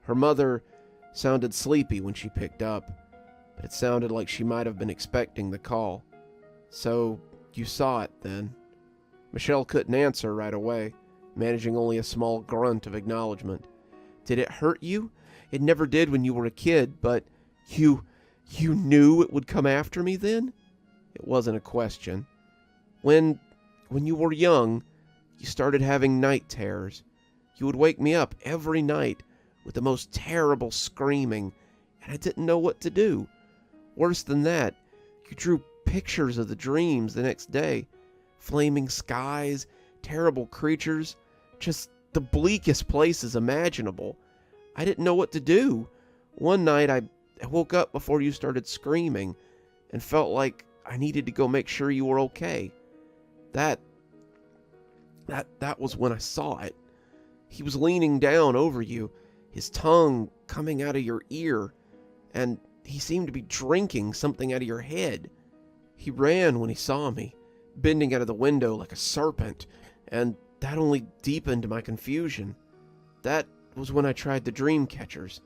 B: Her mother sounded sleepy when she picked up, but it sounded like she might have been expecting the call. "So, you saw it, then?" Michelle couldn't answer right away, managing only a small grunt of acknowledgement. "Did it hurt you? It never did when you were a kid, but you knew it would come after me then?" It wasn't a question. When you were young, you started having night terrors. You would wake me up every night with the most terrible screaming, and I didn't know what to do. Worse than that, you drew pictures of the dreams the next day. Flaming skies, terrible creatures, just the bleakest places imaginable. I didn't know what to do. One night I woke up before you started screaming and felt like I needed to go make sure you were okay. That was when I saw it. He was leaning down over you, his tongue coming out of your ear, and he seemed to be drinking something out of your head. He ran when he saw me, bending out of the window like a serpent, and that only deepened my confusion. That was when I tried the dream catchers.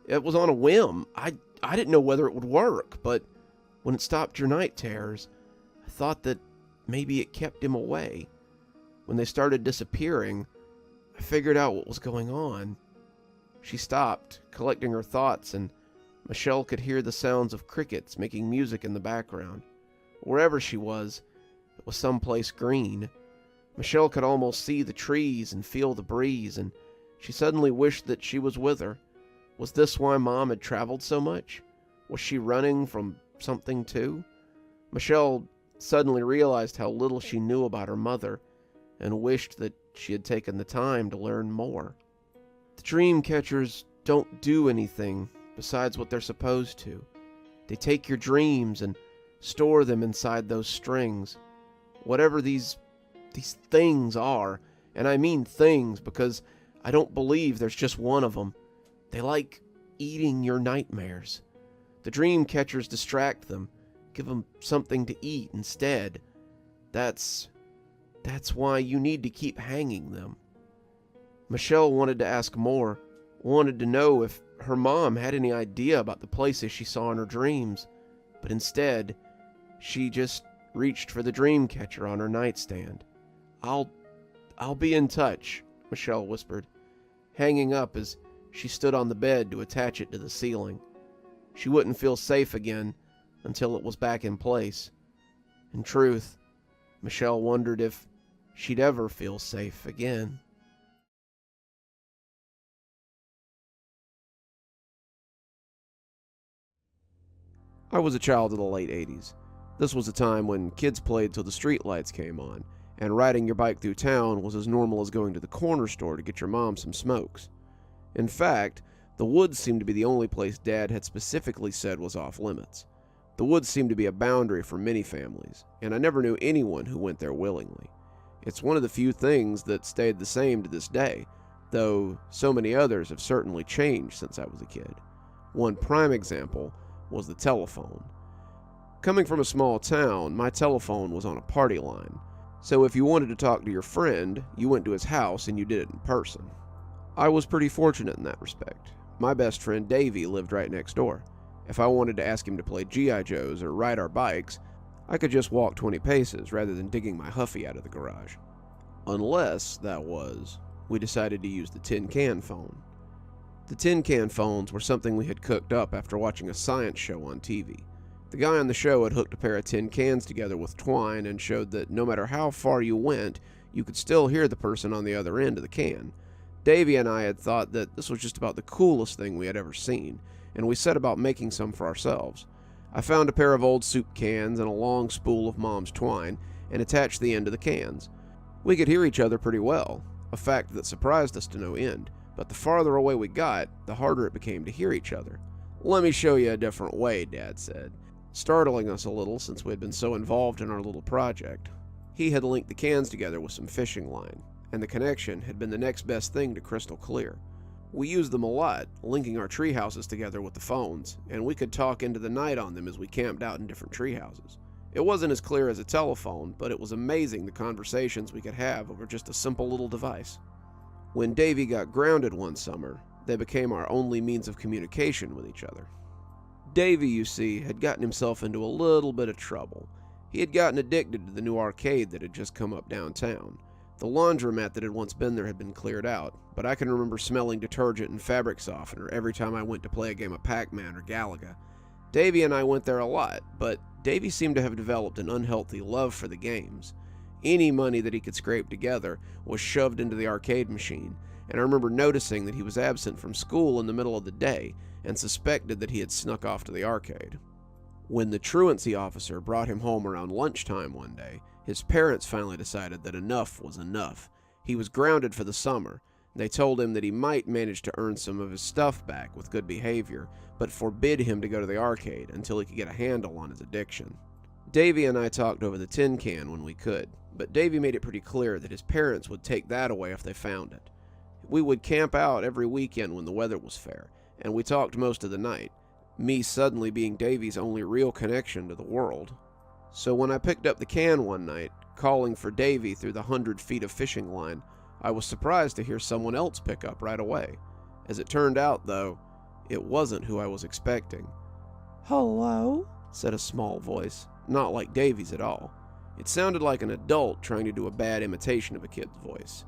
B: It was on a whim. I didn't know whether it would work, but when it stopped your night terrors, I thought that maybe it kept him away. When they started disappearing, I figured out what was going on." She stopped, collecting her thoughts, and Michelle could hear the sounds of crickets making music in the background. Wherever she was, it was someplace green. Michelle could almost see the trees and feel the breeze, and she suddenly wished that she was with her. Was this why Mom had traveled so much? Was she running from something too? Michelle suddenly realized how little she knew about her mother, and wished that she had taken the time to learn more. The dream catchers don't do anything besides what they're supposed to. They take your dreams and store them inside those strings. Whatever these things are, and I mean things because I don't believe there's just one of them. They like eating your nightmares. The dream catchers distract them, give them something to eat instead. That's why you need to keep hanging them. Michelle wanted to ask more, wanted to know if her mom had any idea about the places she saw in her dreams, but instead, she just reached for the dream catcher on her nightstand. I'll be in touch," Michelle whispered, hanging up as she stood on the bed to attach it to the ceiling. She wouldn't feel safe again until it was back in place. In truth, Michelle wondered if she'd ever feel safe again. I was a child of the late 80s. This was a time when kids played till the streetlights came on, and riding your bike through town was as normal as going to the corner store to get your mom some smokes. In fact, the woods seemed to be the only place Dad had specifically said was off limits. The woods seemed to be a boundary for many families, and I never knew anyone who went there willingly. It's one of the few things that stayed the same to this day, though so many others have certainly changed since I was a kid. One prime example was the telephone. Coming from a small town, my telephone was on a party line, so if you wanted to talk to your friend, you went to his house and you did it in person. I was pretty fortunate in that respect. My best friend Davey lived right next door. If I wanted to ask him to play G.I. Joes or ride our bikes, I could just walk 20 paces rather than digging my Huffy out of the garage. Unless, we decided to use the tin can phone. The tin can phones were something we had cooked up after watching a science show on TV. The guy on the show had hooked a pair of tin cans together with twine and showed that no matter how far you went, you could still hear the person on the other end of the can. Davey and I had thought that this was just about the coolest thing we had ever seen, and we set about making some for ourselves. I found a pair of old soup cans and a long spool of Mom's twine, and attached the end to the cans. We could hear each other pretty well, a fact that surprised us to no end, but the farther away we got, the harder it became to hear each other. "Let me show you a different way," Dad said, startling us a little since we had been so involved in our little project. He had linked the cans together with some fishing line, and the connection had been the next best thing to crystal clear. We used them a lot, linking our tree houses together with the phones, and we could talk into the night on them as we camped out in different tree houses. It wasn't as clear as a telephone, but it was amazing the conversations we could have over just a simple little device. When Davy got grounded one summer, they became our only means of communication with each other. Davy, you see, had gotten himself into a little bit of trouble. He had gotten addicted to the new arcade that had just come up downtown. The laundromat that had once been there had been cleared out, but I can remember smelling detergent and fabric softener every time I went to play a game of Pac-Man or Galaga. Davy and I went there a lot, but Davy seemed to have developed an unhealthy love for the games. Any money that he could scrape together was shoved into the arcade machine, and I remember noticing that he was absent from school in the middle of the day and suspected that he had snuck off to the arcade. When the truancy officer brought him home around lunchtime one day, his parents finally decided that enough was enough. He was grounded for the summer. They told him that he might manage to earn some of his stuff back with good behavior, but forbid him to go to the arcade until he could get a handle on his addiction. Davy and I talked over the tin can when we could, but Davy made it pretty clear that his parents would take that away if they found it. We would camp out every weekend when the weather was fair, and we talked most of the night, me suddenly being Davy's only real connection to the world. So when I picked up the can one night, calling for Davy through the 100 feet of fishing line, I was surprised to hear someone else pick up right away. As it turned out, though, it wasn't who I was expecting. "Hello?" said a small voice, not like Davy's at all. It sounded like an adult trying to do a bad imitation of a kid's voice.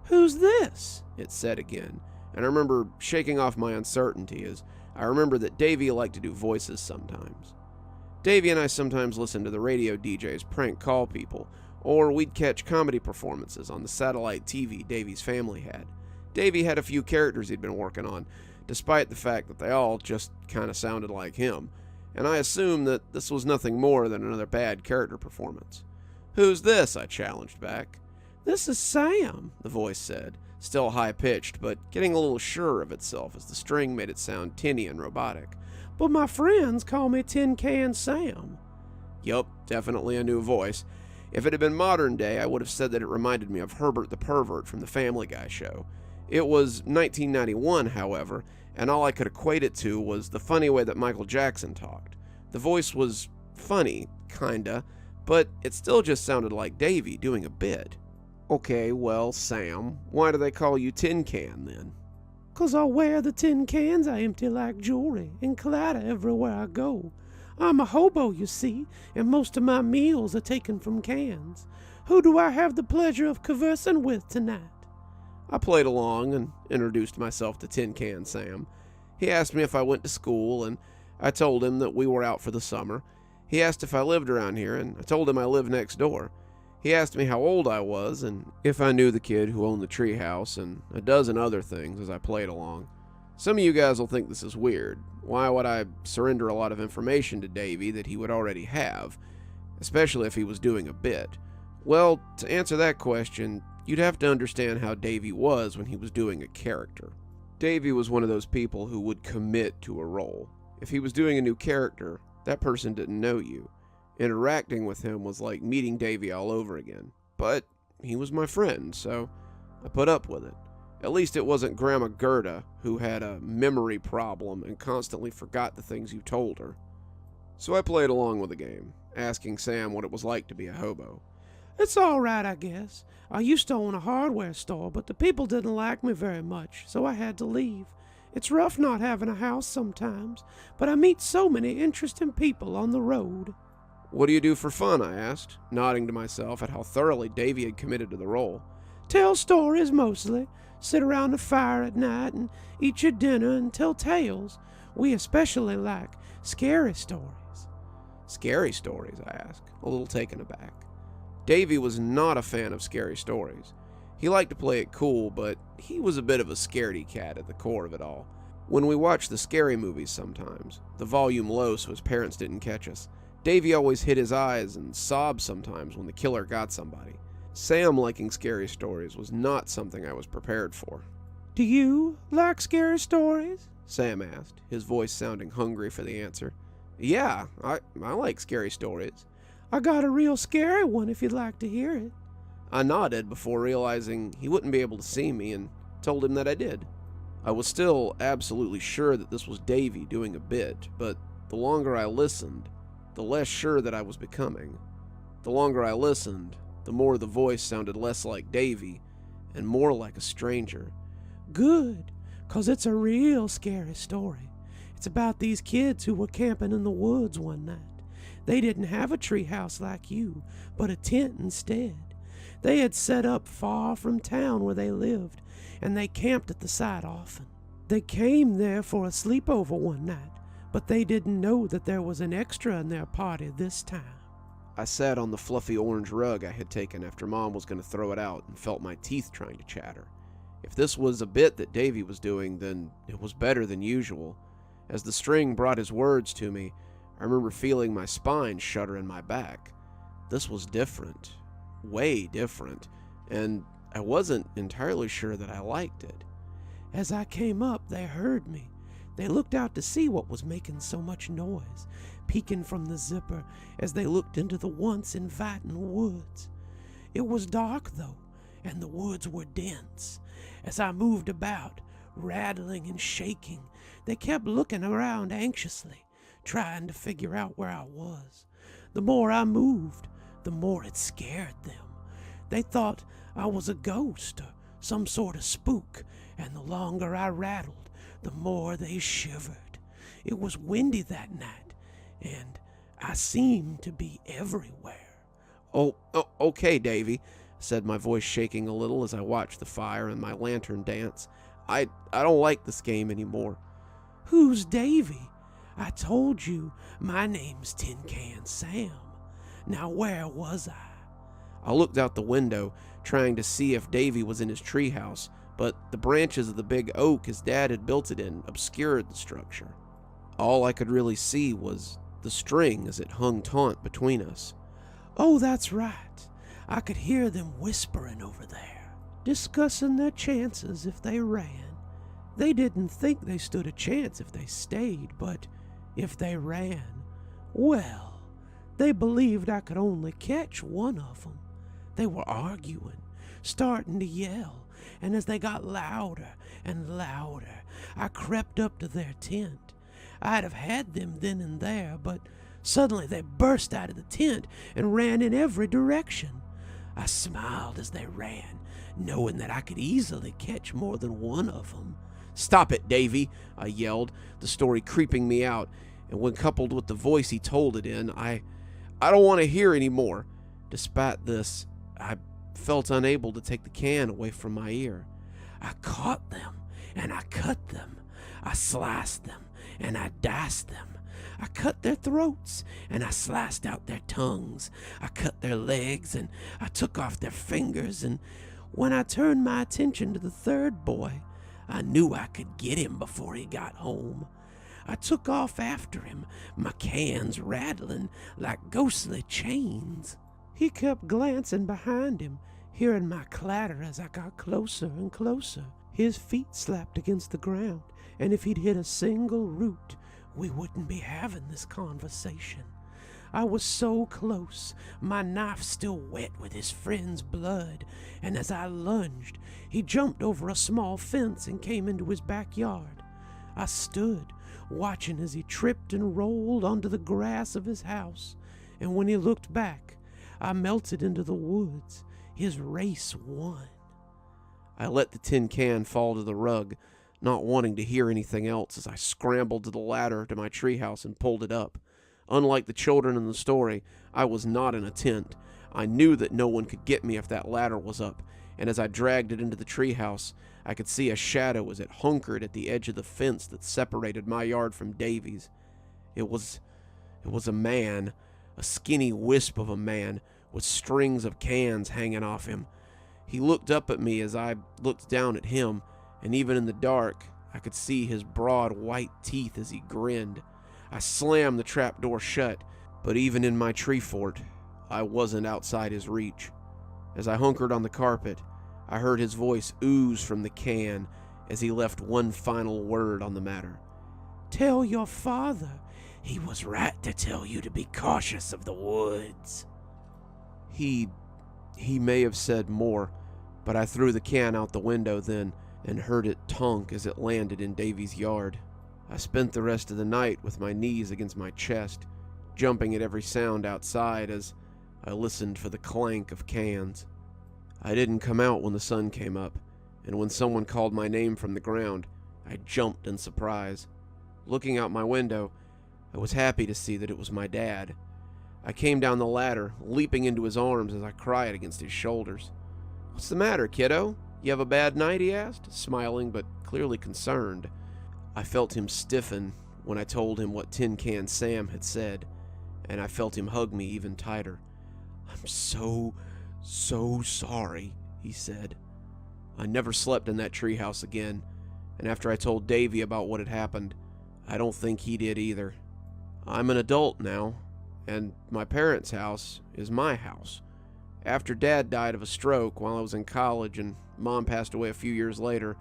B: "Who's this?" it said again, and I remember shaking off my uncertainty as I remember that Davy liked to do voices sometimes. Davy and I sometimes listened to the radio DJs prank call people, or we'd catch comedy performances on the satellite TV Davy's family had. Davy had a few characters he'd been working on, despite the fact that they all just kind of sounded like him, and I assumed that this was nothing more than another bad character performance. "Who's this?" I challenged back. "This is Sam," the voice said, still high-pitched, but getting a little surer of itself as the string made it sound tinny and robotic. "But my friends call me Tin Can Sam." Yup, definitely a new voice. If it had been modern day, I would have said that it reminded me of Herbert the Pervert from the Family Guy show. It was 1991, however, and all I could equate it to was the funny way that Michael Jackson talked. The voice was funny, kinda, but it still just sounded like Davy doing a bit. "Okay, well, Sam, why do they call you Tin Can, then?" "'Cause I wear the tin cans I empty like jewelry and clatter everywhere I go. I'm a hobo, you see, and most of my meals are taken from cans. Who do I have the pleasure of conversing with tonight?" I played along and introduced myself to Tin Can Sam. He asked me if I went to school, and I told him that we were out for the summer. He asked if I lived around here, and I told him I lived next door. He asked me how old I was, and if I knew the kid who owned the treehouse, and a dozen other things as I played along. Some of you guys will think this is weird. Why would I surrender a lot of information to Davy that he would already have, especially if he was doing a bit? Well, to answer that question, you'd have to understand how Davy was when he was doing a character. Davy was one of those people who would commit to a role. If he was doing a new character, that person didn't know you. Interacting with him was like meeting Davy all over again. But he was my friend, so I put up with it. At least it wasn't Grandma Gerda, who had a memory problem and constantly forgot the things you told her. So I played along with the game, asking Sam what it was like to be a hobo. "It's all right, I guess. I used to own a hardware store, but the people didn't like me very much, so I had to leave. It's rough not having a house sometimes, but I meet so many interesting people on the road." "What do you do for fun?" I asked, nodding to myself at how thoroughly Davy had committed to the role. "Tell stories mostly. Sit around the fire at night and eat your dinner and tell tales. We especially like scary stories." "Scary stories?" I asked, a little taken aback. Davy was not a fan of scary stories. He liked to play it cool, but he was a bit of a scaredy cat at the core of it all. When we watched the scary movies sometimes, the volume low so his parents didn't catch us, Davy always hid his eyes and sobbed sometimes when the killer got somebody. Sam liking scary stories was not something I was prepared for. "Do you like scary stories?" Sam asked, his voice sounding hungry for the answer. "Yeah, I like scary stories. I got a real scary one if you'd like to hear it." I nodded before realizing he wouldn't be able to see me and told him that I did. I was still absolutely sure that this was Davy doing a bit, but the longer I listened, the less sure that I was becoming. The longer I listened, the more the voice sounded less like Davy and more like a stranger. "Good, 'cause it's a real scary story. It's about these kids who were camping in the woods one night. They didn't have a tree house like you, but a tent instead. They had set up far from town where they lived, and they camped at the site often. They came there for a sleepover one night, but they didn't know that there was an extra in their party this time." I sat on the fluffy orange rug I had taken after Mom was going to throw it out and felt my teeth trying to chatter. If this was a bit that Davy was doing, then it was better than usual. As the string brought his words to me, I remember feeling my spine shudder in my back. This was different. Way different. And I wasn't entirely sure that I liked it. "As I came up, they heard me. They looked out to see what was making so much noise, peeking from the zipper as they looked into the once inviting woods. It was dark, though, and the woods were dense. As I moved about, rattling and shaking, they kept looking around anxiously, trying to figure out where I was. The more I moved, the more it scared them. They thought I was a ghost or some sort of spook, and the longer I rattled, the more they shivered. It was windy that night, and I seemed to be everywhere." Okay, Davy," said my voice shaking a little as I watched the fire and my lantern dance. I don't like this game anymore." "Who's Davy? I told you my name's Tin Can Sam. Now where was I?" I looked out the window, trying to see if Davy was in his treehouse, but the branches of the big oak his dad had built it in obscured the structure. All I could really see was the string as it hung taut between us. "Oh, that's right. I could hear them whispering over there, discussing their chances if they ran. They didn't think they stood a chance if they stayed, but if they ran, well, they believed I could only catch one of them. They were arguing, starting to yell, and as they got louder and louder, I crept up to their tent. I'd have had them then and there, but suddenly they burst out of the tent and ran in every direction. I smiled as they ran, knowing that I could easily catch more than one of them." "Stop it, Davy," I yelled, the story creeping me out, and when coupled with the voice he told it in, I don't want to hear any more. Despite this, I felt unable to take the can away from my ear. "I caught them, and I cut them. I sliced them, and I diced them. I cut their throats, and I sliced out their tongues. I cut their legs, and I took off their fingers, and when I turned my attention to the third boy, I knew I could get him before he got home. I took off after him, my cans rattling like ghostly chains. He kept glancing behind him, hearing my clatter as I got closer and closer. His feet slapped against the ground, and if he'd hit a single root, we wouldn't be having this conversation. I was so close, my knife still wet with his friend's blood, and as I lunged, he jumped over a small fence and came into his backyard. I stood, watching as he tripped and rolled onto the grass of his house, and when he looked back, I melted into the woods. His race won." I let the tin can fall to the rug, not wanting to hear anything else as I scrambled to the ladder to my treehouse and pulled it up. Unlike the children in the story, I was not in a tent. I knew that no one could get me if that ladder was up, and as I dragged it into the treehouse, I could see a shadow as it hunkered at the edge of the fence that separated my yard from Davy's. It was a man, a skinny wisp of a man, with strings of cans hanging off him. He looked up at me as I looked down at him, and even in the dark, I could see his broad white teeth as he grinned. I slammed the trapdoor shut, but even in my tree fort, I wasn't outside his reach. As I hunkered on the carpet, I heard his voice ooze from the can as he left one final word on the matter. "Tell your father he was right to tell you to be cautious of the woods." He may have said more, but I threw the can out the window then and heard it tonk as it landed in Davy's yard. I spent the rest of the night with my knees against my chest, jumping at every sound outside as I listened for the clank of cans. I didn't come out when the sun came up, and when someone called my name from the ground, I jumped in surprise. Looking out my window, I was happy to see that it was my dad. I came down the ladder, leaping into his arms as I cried against his shoulders. "What's the matter, kiddo? You have a bad night?" he asked, smiling but clearly concerned. I felt him stiffen when I told him what Tin Can Sam had said, and I felt him hug me even tighter. "I'm so sorry," he said. I never slept in that treehouse again, and after I told Davy about what had happened, I don't think he did either. I'm an adult now, and my parents' house is my house. After Dad died of a stroke while I was in college and Mom passed away a few years later,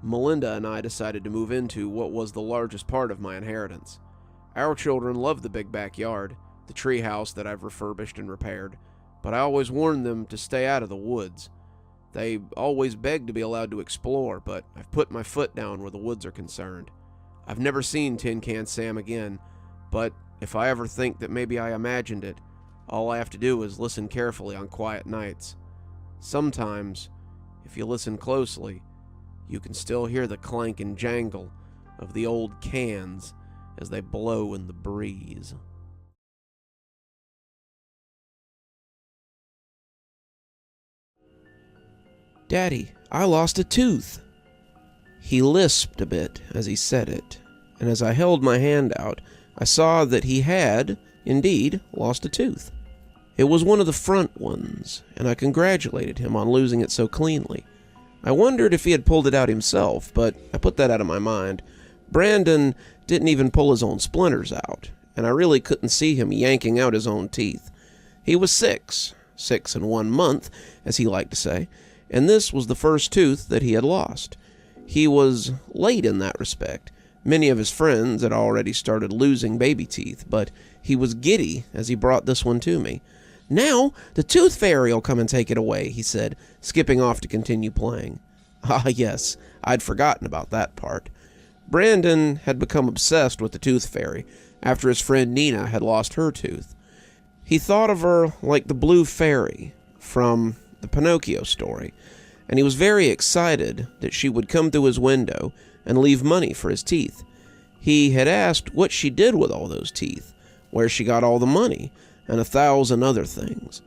B: Melinda and I decided to move into what was the largest part of my inheritance. Our children love the big backyard, the treehouse that I've refurbished and repaired, but I always warned them to stay out of the woods. They always begged to be allowed to explore, but I've put my foot down where the woods are concerned. I've never seen Tin Can Sam again, but if I ever think that maybe I imagined it, all I have to do is listen carefully on quiet nights. Sometimes, if you listen closely, you can still hear the clank and jangle of the old cans as they blow in the breeze. "Daddy, I lost a tooth." He lisped a bit as he said it, and as I held my hand out, I saw that he had, indeed, lost a tooth. It was one of the front ones, and I congratulated him on losing it so cleanly. I wondered if he had pulled it out himself, but I put that out of my mind. Brandon didn't even pull his own splinters out, and I really couldn't see him yanking out his own teeth. He was 6 and 1 month, as he liked to say, and this was the first tooth that he had lost. He was late in that respect. Many of his friends had already started losing baby teeth, but he was giddy as he brought this one to me. "Now, the tooth fairy will come and take it away," he said, skipping off to continue playing. Ah, yes, I'd forgotten about that part. Brandon had become obsessed with the tooth fairy after his friend Nina had lost her tooth. He thought of her like the blue fairy from the Pinocchio story, and he was very excited that she would come through his window and leave money for his teeth. He had asked what she did with all those teeth, where she got all the money, and 1,000 other things.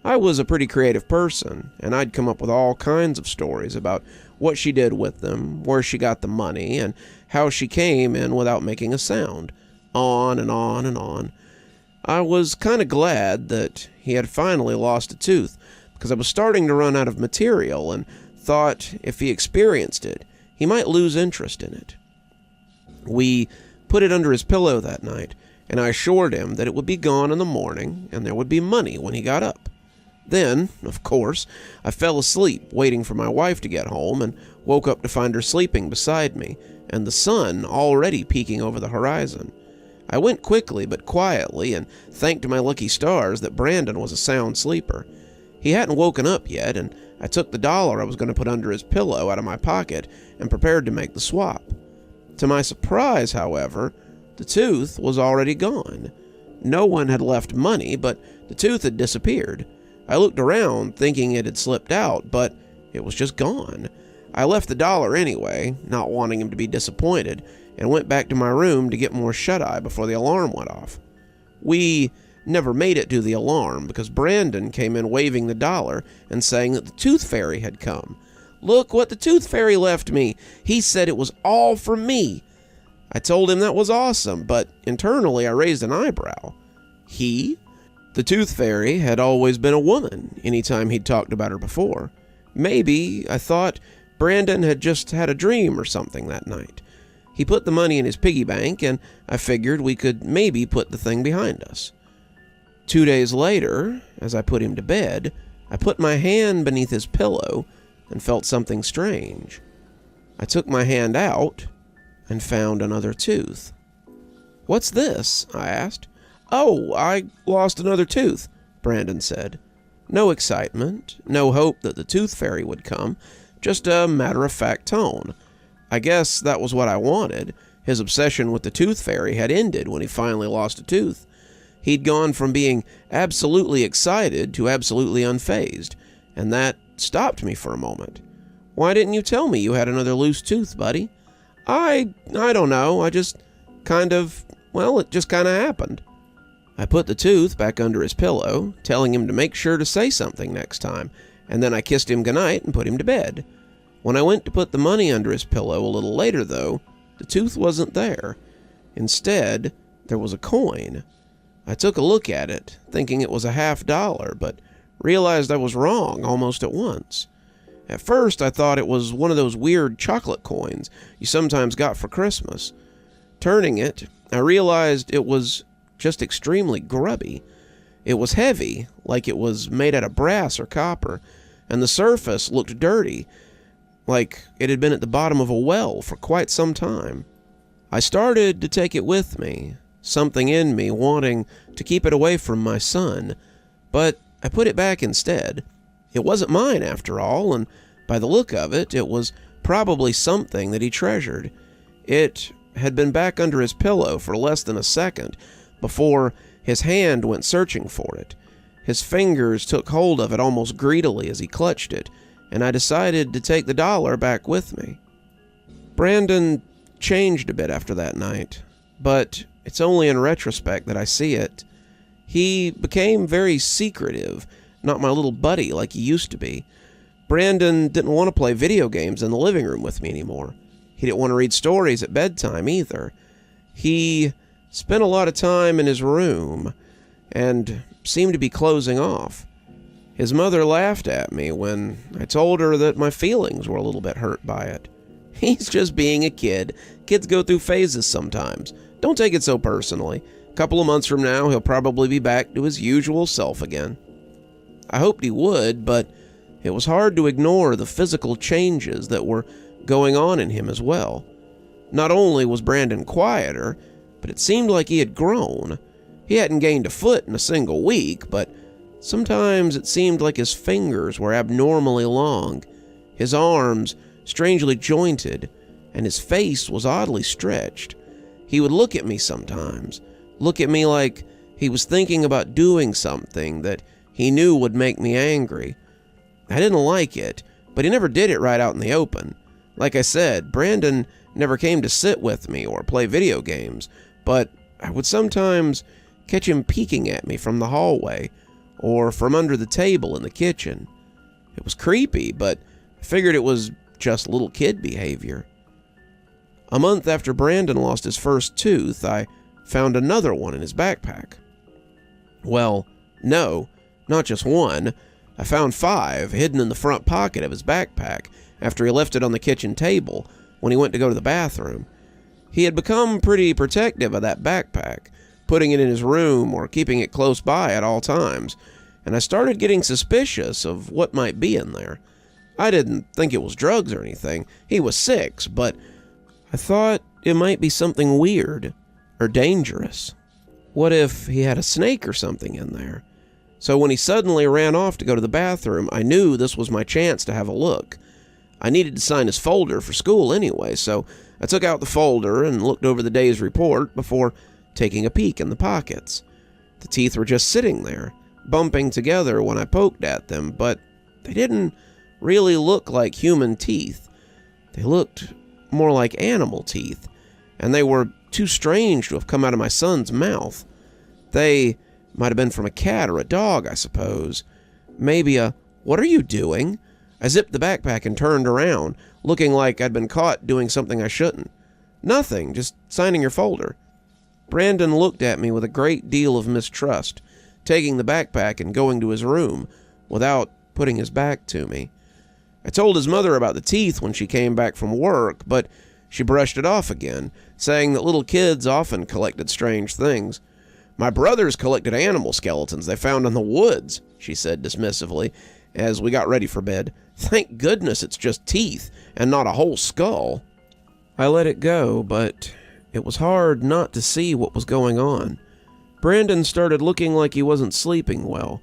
B: I was a pretty creative person, and I'd come up with all kinds of stories about what she did with them, where she got the money, and how she came in without making a sound. On and on and on. I was kind of glad that he had finally lost a tooth, because I was starting to run out of material and thought if he experienced it, he might lose interest in it. We put it under his pillow that night, and I assured him that it would be gone in the morning and there would be money when he got up. Then, of course, I fell asleep waiting for my wife to get home and woke up to find her sleeping beside me and the sun already peeking over the horizon. I went quickly but quietly and thanked my lucky stars that Brandon was a sound sleeper. He hadn't woken up yet, and I took the $1 I was going to put under his pillow out of my pocket and prepared to make the swap. To my surprise, however, the tooth was already gone. No one had left money, but the tooth had disappeared. I looked around, thinking it had slipped out, but it was just gone. I left the $1 anyway, not wanting him to be disappointed, and went back to my room to get more shut-eye before the alarm went off. We never made it to the alarm because Brandon came in waving the $1 and saying that the tooth fairy had come. "Look what the tooth fairy left me. He said it was all for me." I told him that was awesome, but internally I raised an eyebrow. He? The tooth fairy had always been a woman anytime he'd talked about her before. Maybe, I thought, Brandon had just had a dream or something that night. He put the money in his piggy bank, and I figured we could maybe put the thing behind us. 2 days later, as I put him to bed, I put my hand beneath his pillow and felt something strange. I took my hand out and found another tooth. "What's this?" I asked. "Oh, I lost another tooth," Brandon said. No excitement, no hope that the tooth fairy would come, just a matter-of-fact tone. I guess that was what I wanted. His obsession with the tooth fairy had ended when he finally lost a tooth. He'd gone from being absolutely excited to absolutely unfazed, and that stopped me for a moment. "Why didn't you tell me you had another loose tooth, buddy?" I don't know. It just kind of happened. I put the tooth back under his pillow, telling him to make sure to say something next time, and then I kissed him goodnight and put him to bed. When I went to put the money under his pillow a little later, though, the tooth wasn't there. Instead, there was a coin. I took a look at it, thinking it was a $50, but realized I was wrong almost at once. At first, I thought it was one of those weird chocolate coins you sometimes got for Christmas. Turning it, I realized it was just extremely grubby. It was heavy, like it was made out of brass or copper, and the surface looked dirty, like it had been at the bottom of a well for quite some time. I started to take it with me, something in me wanting to keep it away from my son, but I put it back instead. It wasn't mine after all, and by the look of it, it was probably something that he treasured. It had been back under his pillow for less than a second before his hand went searching for it. His fingers took hold of it almost greedily as he clutched it, and I decided to take the dollar back with me. Brandon changed a bit after that night, but it's only in retrospect that I see it. He became very secretive, not my little buddy like he used to be. Brandon didn't want to play video games in the living room with me anymore. He didn't want to read stories at bedtime either. He spent a lot of time in his room and seemed to be closing off. His mother laughed at me when I told her that my feelings were a little bit hurt by it. "He's just being a kid. Kids go through phases sometimes. Don't take it so personally. A couple of months from now, he'll probably be back to his usual self again." I hoped he would, but it was hard to ignore the physical changes that were going on in him as well. Not only was Brandon quieter, but it seemed like he had grown. He hadn't gained a foot in a single week, but sometimes it seemed like his fingers were abnormally long, his arms strangely jointed, and his face was oddly stretched. He would look at me sometimes, look at me like he was thinking about doing something that he knew would make me angry. I didn't like it, but he never did it right out in the open. Like I said, Brandon never came to sit with me or play video games, but I would sometimes catch him peeking at me from the hallway or from under the table in the kitchen. It was creepy, but I figured it was just little kid behavior. A month after Brandon lost his first tooth, I found another one in his backpack. Well, no, not just one. I found 5 hidden in the front pocket of his backpack after he left it on the kitchen table when he went to go to the bathroom. He had become pretty protective of that backpack, putting it in his room or keeping it close by at all times, and I started getting suspicious of what might be in there. I didn't think it was drugs or anything. He was 6, but I thought it might be something weird or dangerous. What if he had a snake or something in there? So when he suddenly ran off to go to the bathroom, I knew this was my chance to have a look. I needed to sign his folder for school anyway, so I took out the folder and looked over the day's report before taking a peek in the pockets. The teeth were just sitting there, bumping together when I poked at them, but they didn't really look like human teeth. They looked more like animal teeth, and they were too strange to have come out of my son's mouth. They might have been from a cat or a dog, I suppose. Maybe a, "What are you doing?" I zipped the backpack and turned around, looking like I'd been caught doing something I shouldn't. "Nothing, just signing your folder." Brandon looked at me with a great deal of mistrust, taking the backpack and going to his room without putting his back to me. I told his mother about the teeth when she came back from work, but She brushed it off again, saying that little kids often collected strange things. "My brothers collected animal skeletons they found in the woods," she said dismissively, as we got ready for bed. "Thank goodness it's just teeth and not a whole skull." I let it go, but it was hard not to see what was going on. Brandon started looking like he wasn't sleeping well.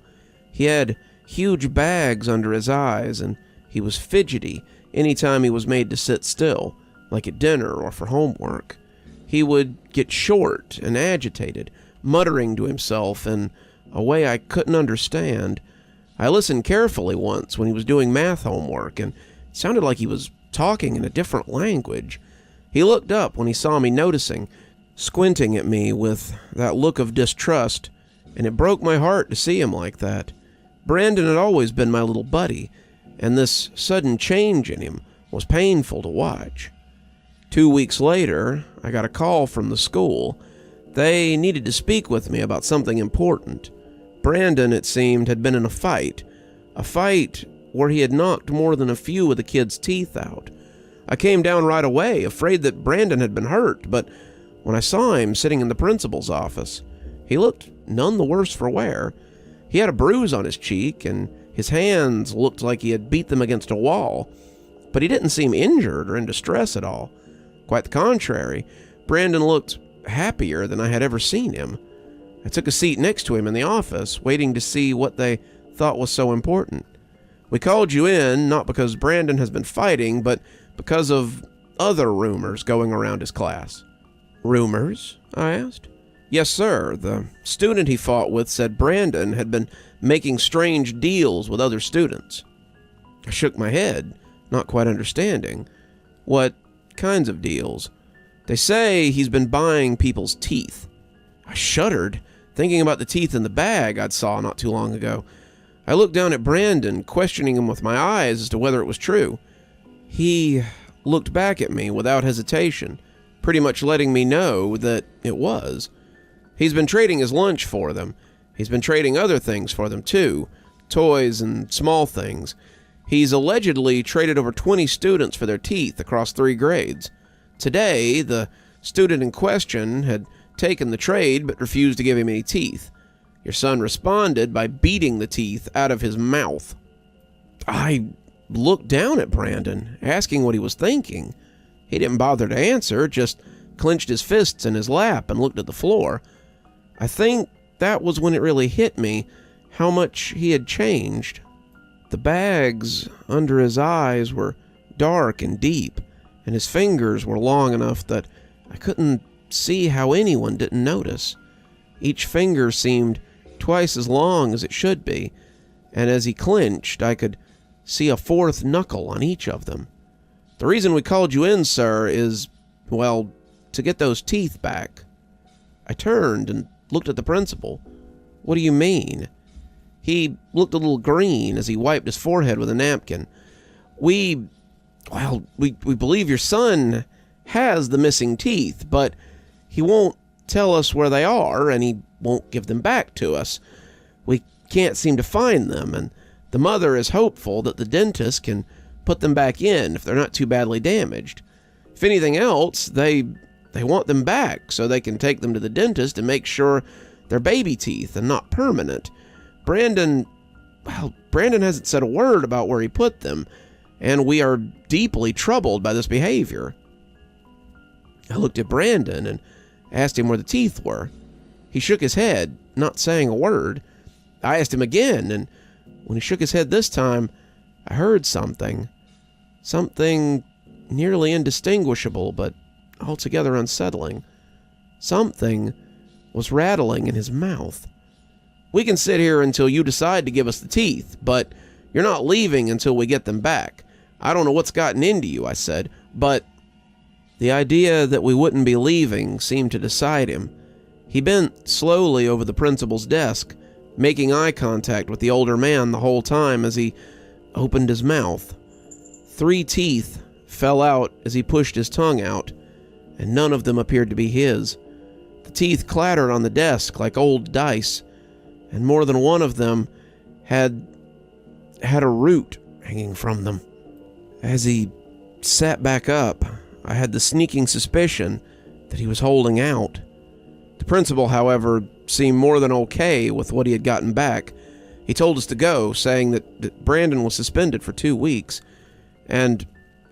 B: He had huge bags under his eyes, and he was fidgety anytime he was made to sit still, like at dinner or for homework. He would get short and agitated, muttering to himself in a way I couldn't understand. I listened carefully once when he was doing math homework, and it sounded like he was talking in a different language. He looked up when he saw me noticing, squinting at me with that look of distrust, and it broke my heart to see him like that. Brandon had always been my little buddy, and this sudden change in him was painful to watch. 2 weeks later, I got a call from the school. They needed to speak with me about something important. Brandon, it seemed, had been in a fight where he had knocked more than a few of the kids' teeth out. I came down right away, afraid that Brandon had been hurt, but when I saw him sitting in the principal's office, he looked none the worse for wear. He had a bruise on his cheek, and his hands looked like he had beat them against a wall, but he didn't seem injured or in distress at all. Quite the contrary, Brandon looked happier than I had ever seen him. I took a seat next to him in the office, waiting to see what they thought was so important. "We called you in, not because Brandon has been fighting, but because of other rumors going around his class." "Rumors?" I asked. "Yes, sir. The student he fought with said Brandon had been making strange deals with other students." I shook my head, not quite understanding. "What kinds of deals?" "They say he's been buying people's teeth." I shuddered, thinking about the teeth in the bag I'd saw not too long ago. I looked down at Brandon, questioning him with my eyes as to whether it was true. He looked back at me without hesitation, pretty much letting me know that it was. He's been trading his lunch for them. He's been trading other things for them too, toys and small things. He's allegedly traded over 20 students for their teeth across 3 grades. Today, the student in question had taken the trade but refused to give him any teeth. Your son responded by beating the teeth out of his mouth. I looked down at Brandon, asking what he was thinking. He didn't bother to answer, just clenched his fists in his lap and looked at the floor. I think that was when it really hit me how much he had changed. The bags under his eyes were dark and deep, and his fingers were long enough that I couldn't see how anyone didn't notice. Each finger seemed twice as long as it should be, and as he clenched, I could see a 4th knuckle on each of them. "The reason we called you in, sir, is, well, to get those teeth back." I turned and looked at the principal. "What do you mean?" He looked a little green as he wiped his forehead with a napkin. We believe your son has the missing teeth, but he won't tell us where they are, and he won't give them back to us. We can't seem to find them, and the mother is hopeful that the dentist can put them back in if they're not too badly damaged. If anything else, they want them back so they can take them to the dentist and make sure they're baby teeth and not permanent. Brandon hasn't said a word about where he put them, and we are deeply troubled by this behavior." I looked at Brandon and asked him where the teeth were. He shook his head, not saying a word. I asked him again, and when he shook his head this time, I heard something nearly indistinguishable, but altogether unsettling. Something was rattling in his mouth. "We can sit here until you decide to give us the teeth, but you're not leaving until we get them back. I don't know what's gotten into you," I said, but the idea that we wouldn't be leaving seemed to decide him. He bent slowly over the principal's desk, making eye contact with the older man the whole time as he opened his mouth. 3 teeth fell out as he pushed his tongue out, and none of them appeared to be his. The teeth clattered on the desk like old dice, and more than one of them had a root hanging from them. As he sat back up, I had the sneaking suspicion that he was holding out. The principal, however, seemed more than okay with what he had gotten back. He told us to go, saying that Brandon was suspended for 2 weeks, and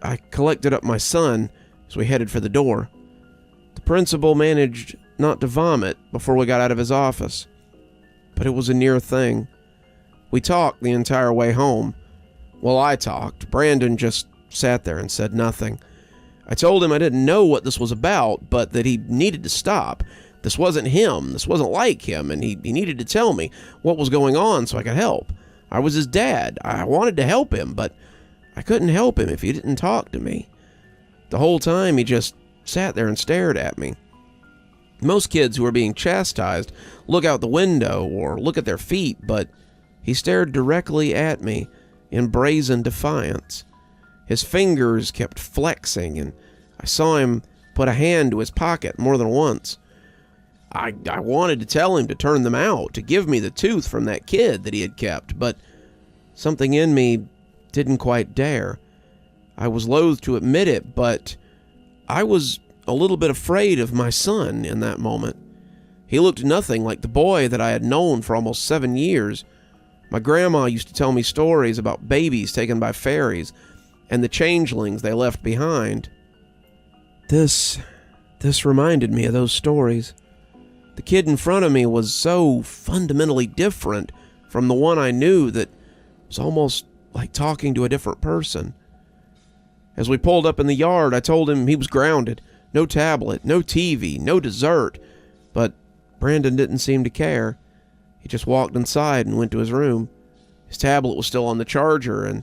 B: I collected up my son as we headed for the door. The principal managed not to vomit before we got out of his office, but it was a near thing. We talked the entire way home. While I talked, Brandon just sat there and said nothing. I told him I didn't know what this was about, but that he needed to stop. This wasn't him. This wasn't like him, and he needed to tell me what was going on so I could help. I was his dad. I wanted to help him, but I couldn't help him if he didn't talk to me. The whole time, he just sat there and stared at me. Most kids who are being chastised look out the window or look at their feet, but he stared directly at me in brazen defiance. His fingers kept flexing, and I saw him put a hand to his pocket more than once. I wanted to tell him to turn them out, to give me the tooth from that kid that he had kept, but something in me didn't quite dare. I was loath to admit it, but I was a little bit afraid of my son in that moment. He looked nothing like the boy that I had known for almost 7 years. My grandma used to tell me stories about babies taken by fairies and the changelings they left behind. This reminded me of those stories. The kid in front of me was so fundamentally different from the one I knew that it was almost like talking to a different person. As we pulled up in the yard, I told him he was grounded. No tablet, no TV, no dessert. But Brandon didn't seem to care. He just walked inside and went to his room. His tablet was still on the charger, and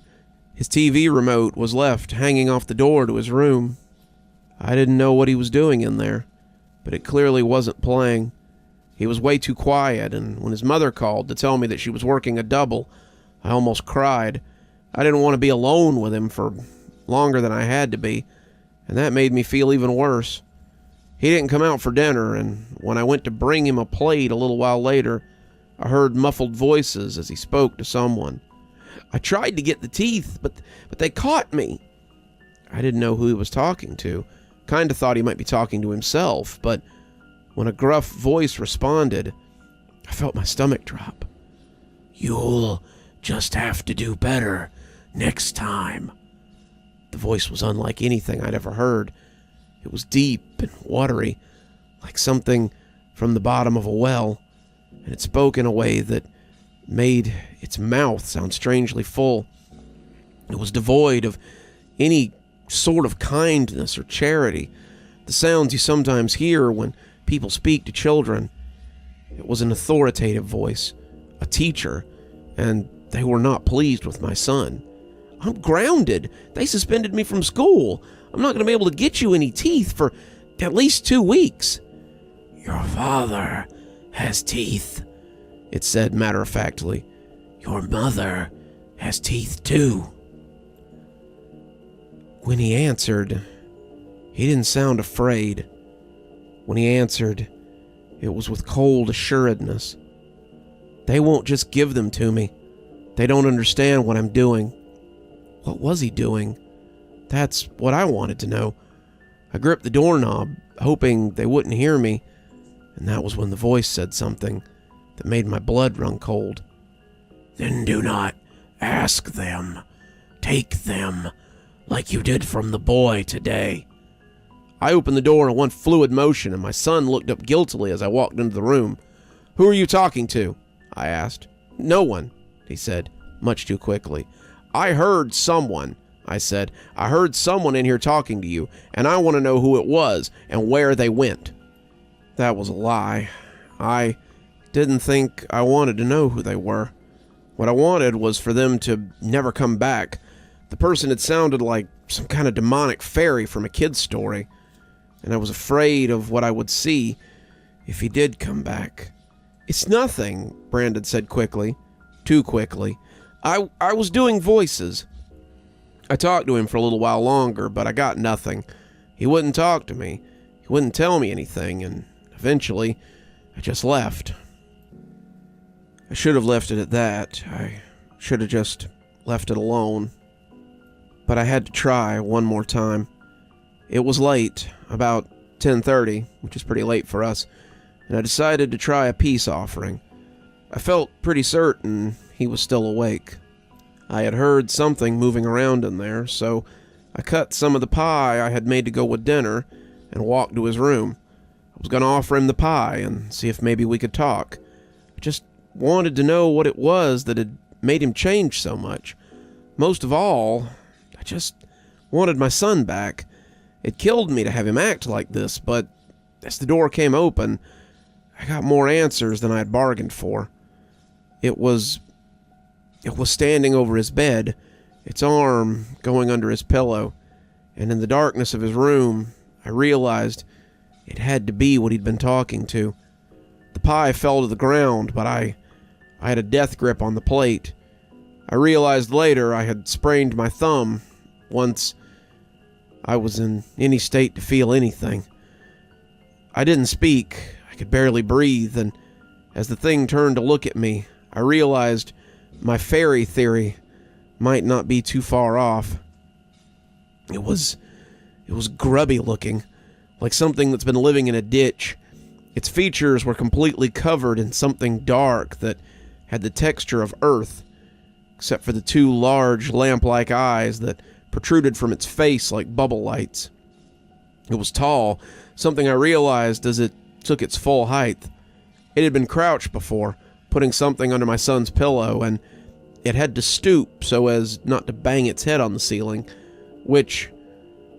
B: his TV remote was left hanging off the door to his room. I didn't know what he was doing in there, but it clearly wasn't playing. He was way too quiet, and when his mother called to tell me that she was working a double, I almost cried. I didn't want to be alone with him for longer than I had to be, and that made me feel even worse. He didn't come out for dinner, and when I went to bring him a plate a little while later, I heard muffled voices as he spoke to someone. I tried to get the teeth, but they caught me. I didn't know who he was talking to. Kind of thought he might be talking to himself, but when a gruff voice responded, I felt my stomach drop. "You'll just have to do better next time." The voice was unlike anything I'd ever heard. It was deep and watery, like something from the bottom of a well, and it spoke in a way that made its mouth sound strangely full. It was devoid of any sort of kindness or charity, the sounds you sometimes hear when people speak to children. It was an authoritative voice, a teacher, and they were not pleased with my son. "I'm grounded. They suspended me from school. I'm not going to be able to get you any teeth for at least 2 weeks. "Your father has teeth," it said matter-of-factly. "Your mother has teeth too." When he answered, he didn't sound afraid. When he answered, it was with cold assuredness. "They won't just give them to me. They don't understand what I'm doing." What was he doing? That's what I wanted to know. I gripped the doorknob, hoping they wouldn't hear me, and that was when the voice said something that made my blood run cold. "Then do not ask them. Take them, like you did from the boy today." I opened the door in one fluid motion, and my son looked up guiltily as I walked into the room. "Who are you talking to?" I asked. "No one," he said, much too quickly. "I heard someone," I said. "I heard someone in here talking to you, and I want to know who it was and where they went." That was a lie. I didn't think I wanted to know who they were. What I wanted was for them to never come back. The person had sounded like some kind of demonic fairy from a kid's story, and I was afraid of what I would see if he did come back. "It's nothing," Brandon said quickly. Too quickly. I was doing voices." I talked to him for a little while longer, but I got nothing. He wouldn't talk to me. He wouldn't tell me anything, and eventually, I just left. I should have left it at that. I should have just left it alone. But I had to try one more time. It was late, about 10:30, which is pretty late for us, and I decided to try a peace offering. I felt pretty certain he was still awake. I had heard something moving around in there, so I cut some of the pie I had made to go with dinner and walked to his room. I was going to offer him the pie and see if maybe we could talk. I just wanted to know what it was that had made him change so much. Most of all, I just wanted my son back. It killed me to have him act like this, but as the door came open, I got more answers than I had bargained for. It was standing over his bed, its arm going under his pillow, and in the darkness of his room, I realized it had to be what he'd been talking to. The pie fell to the ground, but I had a death grip on the plate. I realized later I had sprained my thumb once I was in any state to feel anything. I didn't speak. I could barely breathe, and as the thing turned to look at me, I realized my fairy theory might not be too far off. It was grubby looking, like something that's been living in a ditch. Its features were completely covered in something dark that had the texture of earth, except for the two large lamp-like eyes that protruded from its face like bubble lights. It was tall, something I realized as it took its full height. It had been crouched before, putting something under my son's pillow, and it had to stoop so as not to bang its head on the ceiling, which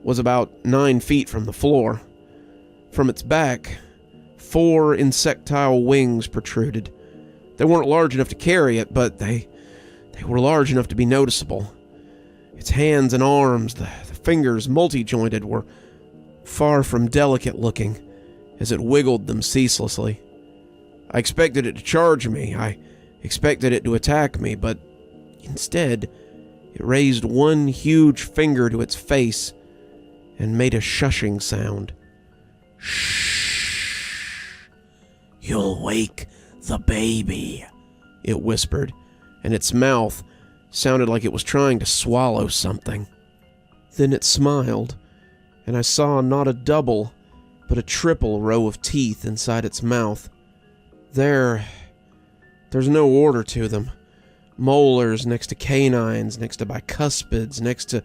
B: was about 9 feet from the floor. From its back, 4 insectile wings protruded. They weren't large enough to carry it, but they were large enough to be noticeable. Its hands and arms, the fingers multi-jointed, were far from delicate looking as it wiggled them ceaselessly. I expected it to charge me. I expected it to attack me, but instead, it raised one huge finger to its face and made a shushing sound. "Shh. You'll wake the baby," it whispered, and its mouth sounded like it was trying to swallow something. Then it smiled, and I saw not a double, but a triple row of teeth inside its mouth. There's no order to them. Molars next to canines, next to bicuspids, next to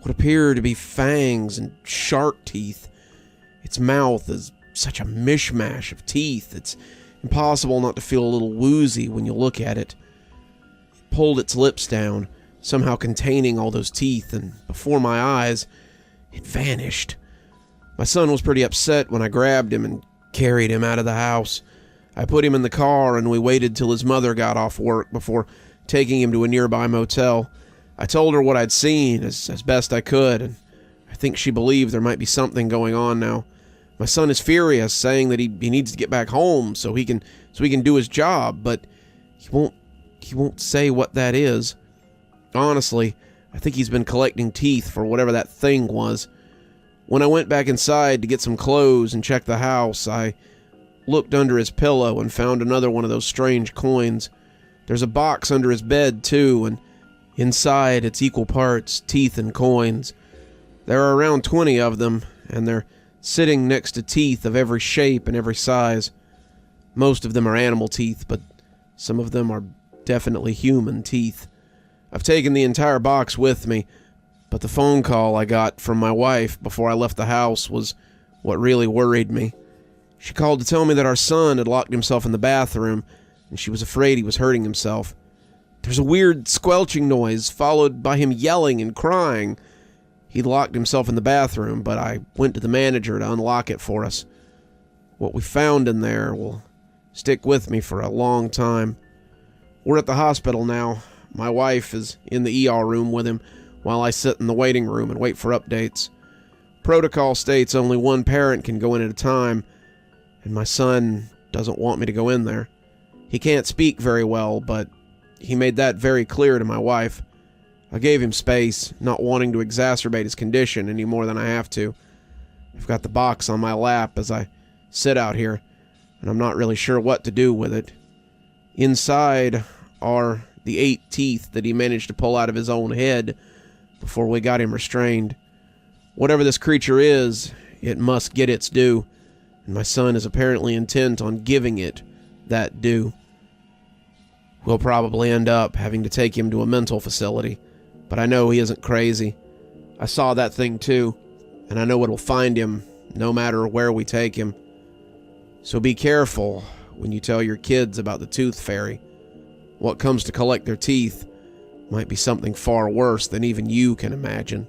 B: what appear to be fangs and shark teeth. Its mouth is such a mishmash of teeth, it's impossible not to feel a little woozy when you look at it. It pulled its lips down, somehow containing all those teeth, and before my eyes, it vanished. My son was pretty upset when I grabbed him and carried him out of the house. I put him in the car and we waited till his mother got off work before taking him to a nearby motel. I told her what I'd seen as best I could, and I think she believed there might be something going on now. My son is furious, saying that he needs to get back home so he can do his job, but he won't say what that is. Honestly, I think he's been collecting teeth for whatever that thing was. When I went back inside to get some clothes and check the house, I looked under his pillow and found another one of those strange coins. There's a box under his bed, too, and inside it's equal parts teeth and coins. There are around 20 of them, and they're sitting next to teeth of every shape and every size. Most of them are animal teeth, but some of them are definitely human teeth. I've taken the entire box with me, but the phone call I got from my wife before I left the house was what really worried me. She called to tell me that our son had locked himself in the bathroom, and she was afraid he was hurting himself. There's a weird squelching noise, followed by him yelling and crying. He'd locked himself in the bathroom, but I went to the manager to unlock it for us. What we found in there will stick with me for a long time. We're at the hospital now. My wife is in the ER room with him, while I sit in the waiting room and wait for updates. Protocol states only one parent can go in at a time, and my son doesn't want me to go in there. He can't speak very well, but he made that very clear to my wife. I gave him space, not wanting to exacerbate his condition any more than I have to. I've got the box on my lap as I sit out here, and I'm not really sure what to do with it. Inside are the 8 teeth that he managed to pull out of his own head before we got him restrained. Whatever this creature is, it must get its due, and my son is apparently intent on giving it that due. We'll probably end up having to take him to a mental facility, but I know he isn't crazy. I saw that thing too, and I know it'll find him no matter where we take him. So be careful when you tell your kids about the tooth fairy. What comes to collect their teeth might be something far worse than even you can imagine.